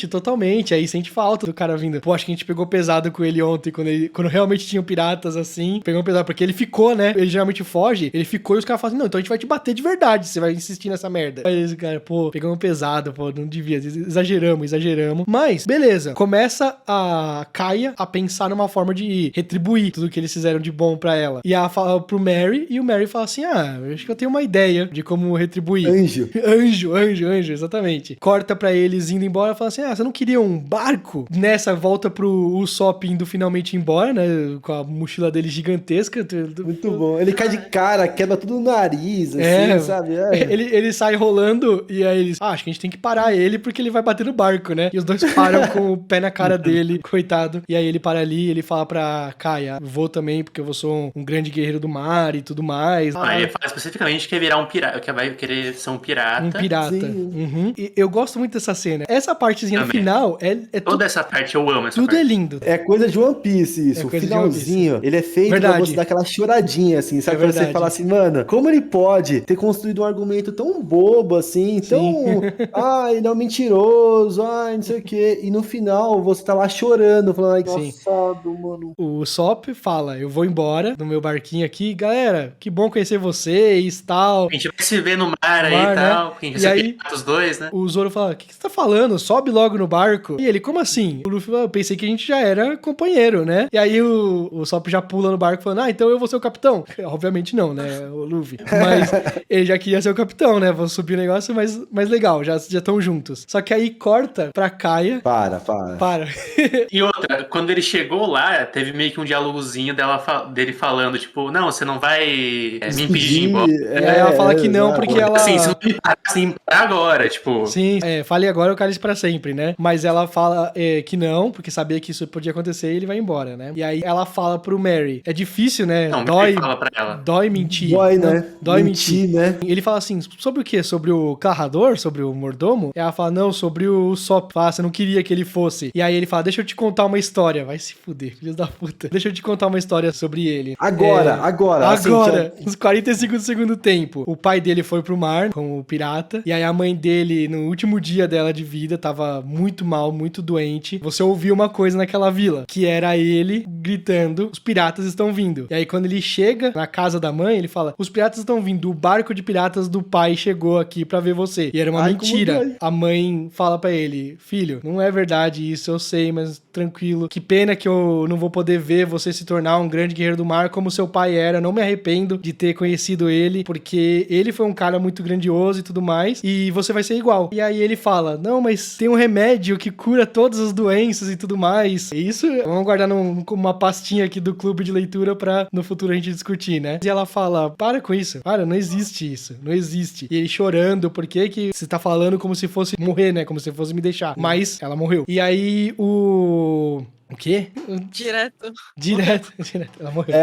totalmente. Aí sente falta do cara vindo. Pô, acho que a gente pegou pesado com ele ontem, quando realmente tinham piratas assim. Pegamos pesado, porque ele ficou, né? Ele geralmente foge, ele ficou e os caras falam assim, não, então a gente vai te bater de verdade, você vai insistir nessa merda. Aí esse cara, pô, pegamos pesado, pô, não devia, exageramos. Mas, beleza, começa a Kaia a pensar numa forma de retribuir tudo que eles fizeram de bom pra ela. E ela fala pro Mary, e o Mary fala assim, eu acho que eu tenho uma ideia de como retribuir. Anjo, exatamente. Corta pra eles indo embora e fala assim, você não queria um barco? Nessa volta pro Usopp indo finalmente embora, né, com a mochila dele gigantesca. Muito bom. Ele cai de cara, quebra tudo no nariz, assim, sabe? Ele sai rolando e aí eles, acho que a gente tem que parar ele porque ele vai bater no barco, né? E os dois param com o pé na cara dele, coitado. E aí ele para ali, ele fala pra Kaia, vou também porque eu sou um grande guerreiro do mar e tudo mais. Ele fala especificamente que quer virar um pirata, que vai querer ser um pirata. Um pirata. Uhum. E eu gosto muito dessa cena. Essa partezinha no final é Toda essa parte eu amo essa tudo parte. é lindo. É coisa de One Piece isso. O finalzinho, ele é feito pra você dar aquela choradinha, assim, sabe? Pra você falar assim, mano, como ele pode ter construído um argumento tão bobo, assim, tão... ele é um mentiroso, não sei o quê. E no final, você tá lá chorando, falando, engraçado, mano. O Usopp fala, eu vou embora no meu barquinho aqui. Galera, que bom conhecer vocês, tal. A gente vai se ver no mar aí e tal. Né? A gente vai ser os dois, né? O Zoro fala, o que você tá falando? Sobe logo no barco. E ele, como assim? O Luffy fala, eu pensei que a gente já era companheiro, né? E aí o Usopp já pula no barco falando, então eu vou ser o capitão. Obviamente não, né, o Luffy. Mas ele já queria ser o capitão, né? Vou subir o negócio, mas legal, já estão juntos. Só que aí corta pra Kaia. Para. E outra, quando ele chegou lá, teve meio que um diálogozinho dele falando, tipo, não, você não vai me impedir de ir embora. E aí ela fala que não, porque ela... Assim, você não me para assim agora, tipo... Sim, fale agora o cálice pra sempre, né? Mas ela fala, que não, porque sabia que isso podia acontecer e ele vai embora, né? E aí ela fala pro Mary, é difícil, né? Não, Dói, ele fala pra ela. dói mentir. Dói, Não, né? Dói Mentir, né? Ele fala assim, sobre o quê? Sobre o carrador? Sobre o mordomo? E ela fala, não, sobre o Sop. Fala, você não queria que ele fosse. E aí ele fala, deixa eu te contar uma história. Vai se fuder, filhos da puta. Deixa eu te contar uma história sobre ele. Agora. Assim, Nos 45 do segundo tempo, o pai dele foi pro mar como pirata, e aí a mãe dele, no último dia dela de vida, tava muito mal, muito doente. Você ouviu uma coisa naquela vila, que era ele gritando, os piratas estão vindo. E aí quando ele chega na casa da mãe, ele fala, os piratas estão vindo, o barco de piratas do pai chegou aqui pra ver você. E era uma mentira. A mãe fala pra ele, filho, não é verdade isso, eu sei, mas tranquilo. Que pena que eu não vou poder ver você se tornar um grande guerreiro do mar como seu pai era. Não me arrependo de ter conhecido ele, porque ele foi um cara muito grandioso e tudo mais, e você vai ser igual. E aí ele fala, não, mas tem um remédio que cura todas as doenças e tudo mais. E isso, vamos guardar numa pastinha aqui do clube de leitura pra no futuro a gente discutir, né? E ela fala, para com isso, para, não existe isso, não existe. E ele chorando, por que você tá falando como se fosse morrer, né? Como se fosse me deixar. Mas ela morreu. E aí o quê? Direto, ela morreu.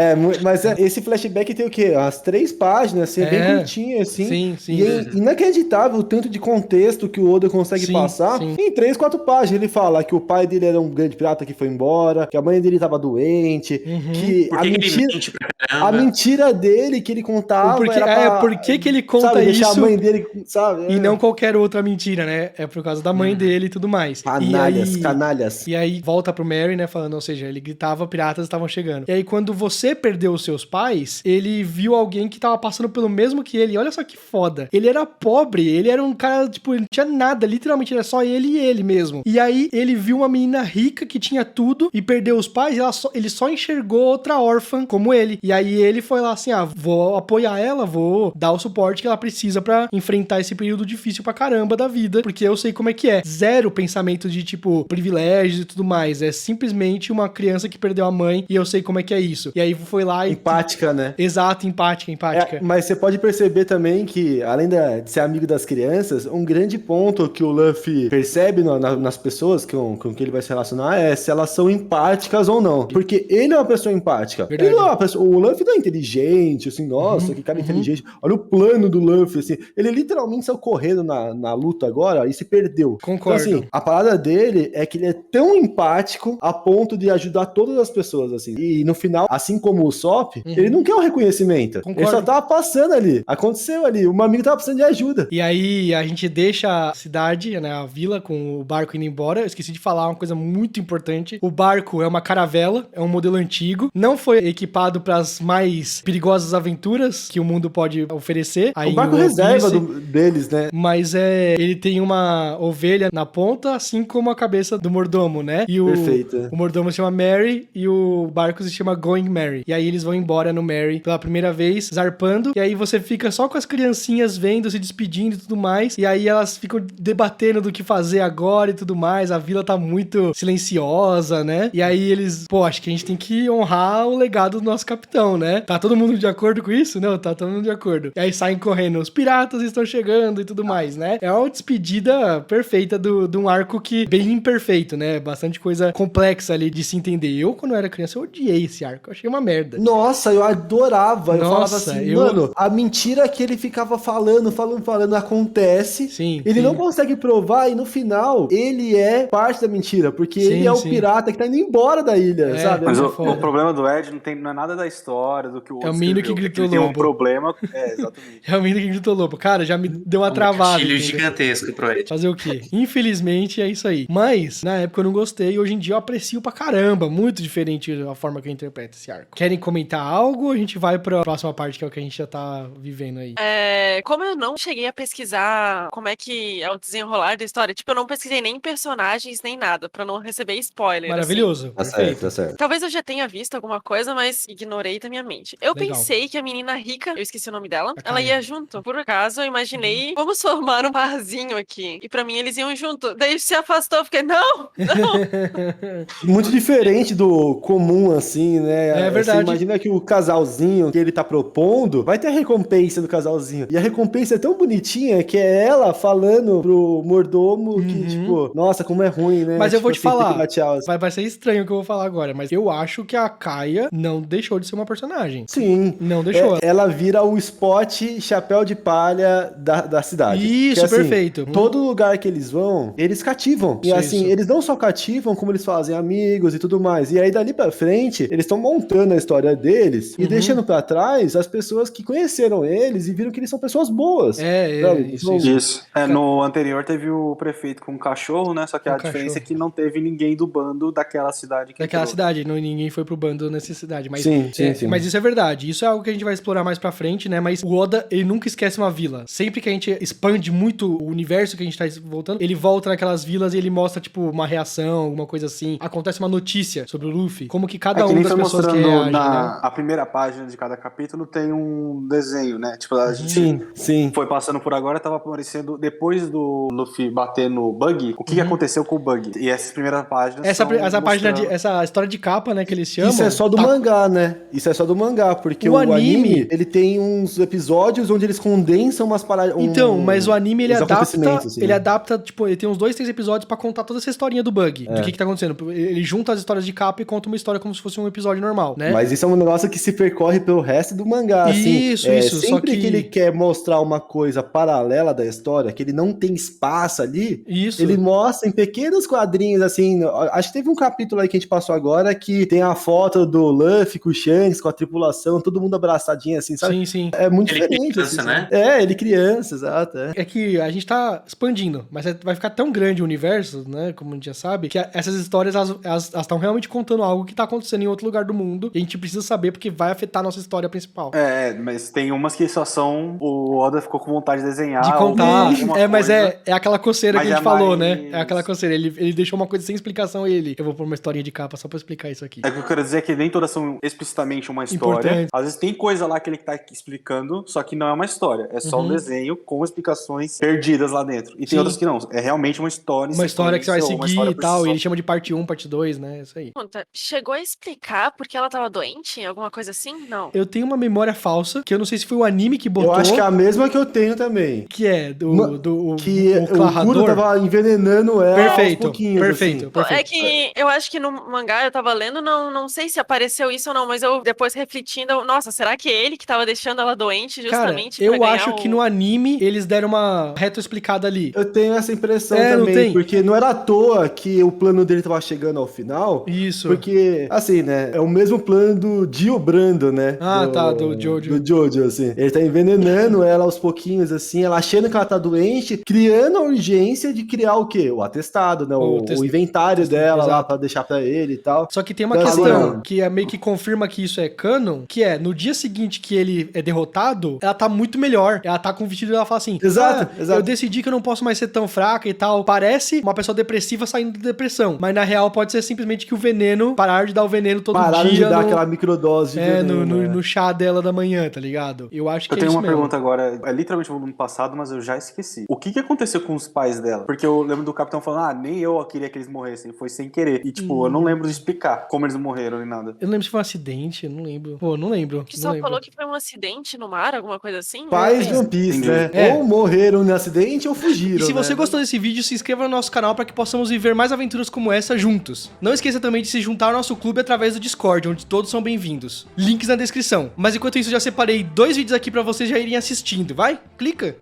Mas esse flashback tem o quê? As 3 páginas, assim, bem curtinho, assim. Sim. E é inacreditável o tanto de contexto que o Oda consegue passar. Sim. Em 3, 4 páginas, ele fala que o pai dele era um grande pirata que foi embora, que a mãe dele tava doente, que Por que ele mente pra caramba? a mentira dele que ele contava era pra, por que ele conta sabe, isso? deixar a mãe dele, sabe? E não qualquer outra mentira, né? É por causa da mãe dele e tudo mais. Canalhas. E aí volta pro Mary, né? Falando, ou seja, ele gritava, piratas estavam chegando. E aí quando você perdeu os seus pais, ele viu alguém que tava passando pelo mesmo que ele. Olha só que foda. Ele era pobre, ele era um cara, tipo, ele não tinha nada, literalmente era só ele e ele mesmo. E aí ele viu uma menina rica que tinha tudo e perdeu os pais, e ele só enxergou outra órfã como ele. E aí ele foi lá assim, vou apoiar ela, vou dar o suporte que ela precisa pra enfrentar esse período difícil pra caramba da vida, porque eu sei como é que é. Zero pensamento de, tipo, privilégios e tudo mais. É simplesmente uma criança que perdeu a mãe e eu sei como é que é isso. E aí foi lá e... Empática, né? Exato, empática. Mas você pode perceber também que, além de ser amigo das crianças, um grande ponto que o Luffy percebe nas pessoas com que ele vai se relacionar é se elas são empáticas ou não. Porque ele é uma pessoa empática. Verdade. Ele não é uma pessoa... O Luffy não é inteligente, assim, nossa, que cara inteligente. Olha o plano do Luffy, assim. Ele literalmente saiu correndo na luta agora e se perdeu. Concordo. Então, assim, a parada dele é que ele é tão empático a ponto de ajudar todas as pessoas, assim. E no final, assim como o Sop, ele não quer um reconhecimento. Concordo. Ele só tava passando ali. Aconteceu ali. Uma amiga tava precisando de ajuda. E aí a gente deixa a cidade, né, a vila, com o barco indo embora. Eu esqueci de falar uma coisa muito importante. O barco é uma caravela, é um modelo antigo. Não foi equipado para as mais perigosas aventuras que o mundo pode oferecer. Aí o barco reserva deles, né? Mas ele tem uma ovelha na ponta, assim como a cabeça do mordomo, né? E Perfeito. O mordomo se chama Mary e o barco se chama Going Mary. E aí eles vão embora no Mary pela primeira vez, zarpando. E aí você fica só com as criancinhas vendo, se despedindo e tudo mais. E aí elas ficam debatendo do que fazer agora e tudo mais. A vila tá muito silenciosa, né? E aí eles, acho que a gente tem que honrar o legado do nosso capitão, né? Tá todo mundo de acordo com isso? Não, tá todo mundo de acordo. E aí saem correndo, os piratas estão chegando e tudo mais, né? É uma despedida perfeita de um arco que bem imperfeito, né? Bastante coisa complexa ali de se entender. Eu, quando eu era criança, eu odiei esse arco. Eu achei uma merda. Nossa, eu adorava. Eu Nossa, falava assim, mano, a mentira que ele ficava falando acontece. Sim. Ele não consegue provar e no final ele é parte da mentira, porque ele é o pirata que tá indo embora da ilha, sabe? Mas o problema do Ed não é nada da história, do que o outro é o menino que gritou lobo. Tem um problema. Exatamente. É o menino que gritou lobo. Cara, já me deu uma travada. Um gigantesco pro Ed. Fazer o quê? Infelizmente é isso aí. Mas, na época eu não gostei e hoje em dia eu aprecio pra caramba. Muito diferente a forma que eu interpreto esse arco. Querem comentar algo ou a gente vai pra próxima parte, que é o que a gente já tá vivendo aí? Como eu não cheguei a pesquisar como é que é o desenrolar da história, tipo, eu não pesquisei nem personagens, nem nada, pra não receber spoiler. Maravilhoso. Assim. Tá certo. Talvez eu já tenha visto alguma coisa, mas ignorei da minha mente. Eu pensei que a menina rica, eu esqueci o nome dela, ela ia junto. Por acaso, eu imaginei, vamos formar um parzinho aqui. E pra mim, eles iam junto. Daí se afastou, eu fiquei, não! muito diferente do comum, assim, né? É verdade. Você imagina que o casalzinho que ele tá propondo vai ter a recompensa do casalzinho. E a recompensa é tão bonitinha que é ela falando pro mordomo que, tipo, nossa, como é ruim, né? Mas eu tipo, vou te assim, ter que falar, batear os- vai ser estranho o que eu vou falar agora, mas eu acho que a Kaia não deixou de ser uma personagem. Sim. Não deixou. Ela vira o spot chapéu de palha da cidade. Isso, Porque, assim, perfeito. Todo lugar que eles vão, eles cativam. E assim, Isso. eles não só cativam, como eles fazem amigos e tudo mais. E aí, dali pra frente, eles estão montando a história deles e deixando pra trás as pessoas que conheceram eles e viram que eles são pessoas boas. sabe? Isso. Isso. No anterior teve o prefeito com um cachorro, né? Só que a diferença é que não teve ninguém do bando daquela cidade. Daquela cidade, ninguém foi pro bando nessa cidade. Mas, Sim. Mas isso é verdade. Isso é algo que a gente vai explorar mais pra frente, né? Mas o Oda, ele nunca esquece uma vila. Sempre que a gente expande muito o universo que a gente tá voltando, ele volta naquelas vilas e ele mostra, tipo, uma reação, alguma coisa assim. Acontece uma notícia sobre o Luffy. Como que cada que um nem das foi pessoas que mostrando reage, né? a primeira página de cada capítulo tem um desenho, né? Tipo, a gente Sim. foi passando por agora, tava aparecendo depois do Luffy bater no Bug, o que aconteceu com o Bug. E essas primeiras páginas Essa página mostrando... essa história de capa, né, que eles chamam. Isso é só do mangá, né? Isso é só do mangá, porque O o anime- anime, ele tem uns episódios onde eles condensam umas paradas. Então, mas o anime, ele uns adapta, acontecimentos, assim, ele né? adapta, tipo, ele tem uns 2, 3 episódios pra contar toda essa historinha do Bug, do que tá acontecendo. Ele junta as histórias de capa e conta uma história como se fosse um episódio normal, né? Mas isso é um negócio que se percorre pelo resto do mangá, assim. Isso, Sempre só que ele quer mostrar uma coisa paralela da história, que ele não tem espaço ali, Isso. ele mostra em pequenos quadrinhos, assim. Acho que teve um capítulo aí que a gente passou agora que tem a foto do Luffy com o Shanks, com a tripulação, todo mundo abraçadinho, assim, sabe? Sim. É muito Ele diferente. criança, assim, né? Ele criança, exato. É que a gente tá expandindo, mas vai ficar tão grande o universo, né, como a gente já sabe, que essas histórias, elas estão realmente contando algo que tá acontecendo em outro lugar do mundo, e a gente precisa saber porque vai afetar a nossa história principal. mas tem umas que só são... O Oda ficou com vontade de desenhar. De contar. Mas coisa. é aquela coceira Mas que a gente é falou, mais- né? É aquela coceira. Ele deixou uma coisa sem explicação e eu vou pôr uma historinha de capa só pra explicar isso aqui. É que eu quero dizer que nem todas são explicitamente uma história. Importante. Às vezes tem coisa lá que ele tá explicando, só que não é uma história. É só um desenho com explicações perdidas lá dentro. E tem outras que não. É realmente uma história. Uma história que você vai sequência, ou uma seguir história e por tal. si E só. ele chama de parte 1, parte 2, né? Isso aí. Pergunta, chegou a explicar porque ela tava doente? Alguma coisa assim? Não. Eu tenho uma memória falsa, que eu não sei se foi o anime que botou. Eu acho que é a mesma que eu tenho também. Que é do Que o Kuro Clarrador. tava envenenando ela aos Perfeito, pouquinhos, perfeito. assim. É que eu acho que no mangá eu tava lendo, não sei se apareceu isso ou não, mas eu depois refletindo, nossa, será que é ele que tava deixando ela doente Cara, justamente pra eu ganhar acho que no anime eles deram uma retroexplicada ali. Eu tenho essa impressão Não também, tem? porque não era à toa que o plano dele tava chegando ao final. Isso. Porque, assim, né, é o mesmo plano do Dio Brando, né? Do Jojo. Do Jojo, assim. Ele tá envenenando ela aos pouquinhos, assim, ela achando que ela tá doente, criando a urgência de criar o quê? O atestado, né? O inventário dela lá Exato. pra deixar pra ele e tal. Só que tem uma Então, questão agora- que meio que confirma que isso é canon, que é, no dia seguinte que ele é derrotado, ela tá muito melhor. Ela tá com o vestido e ela fala assim, Exato. eu decidi que eu não posso mais ser tão fraca e tal. Parece uma pessoa depressiva saindo de depressão, mas na real pode ser simplesmente que o veneno, parar de dar o veneno todo Pararam dia. de dar aquela microdose de veneno, né? no chá dela da manhã, tá ligado? Eu acho que Eu é tenho isso uma mesmo. pergunta agora, é literalmente o volume passado, mas eu já esqueci. O que aconteceu com os pais dela? Porque eu lembro do capitão falando, nem eu queria que eles morressem, foi sem querer. E tipo, eu não lembro de explicar como eles morreram nem nada. Eu não lembro se foi um acidente, eu não lembro. Pô, não lembro. Que não só lembro. falou que foi um acidente no mar, alguma coisa assim? Pais de Não One Piece, Entendi. né? É. Ou morreram no acidente ou fugiram, E se né? você gostou desse vídeo, se inscreva no nosso canal para que possamos viver mais aventuras como essa juntos. Não esqueça também de se juntar ao nosso clube através do Discord, onde todos são bem-vindos. Links na descrição. Mas enquanto isso, já separei 2 vídeos aqui para vocês já irem assistindo. Vai? Clica!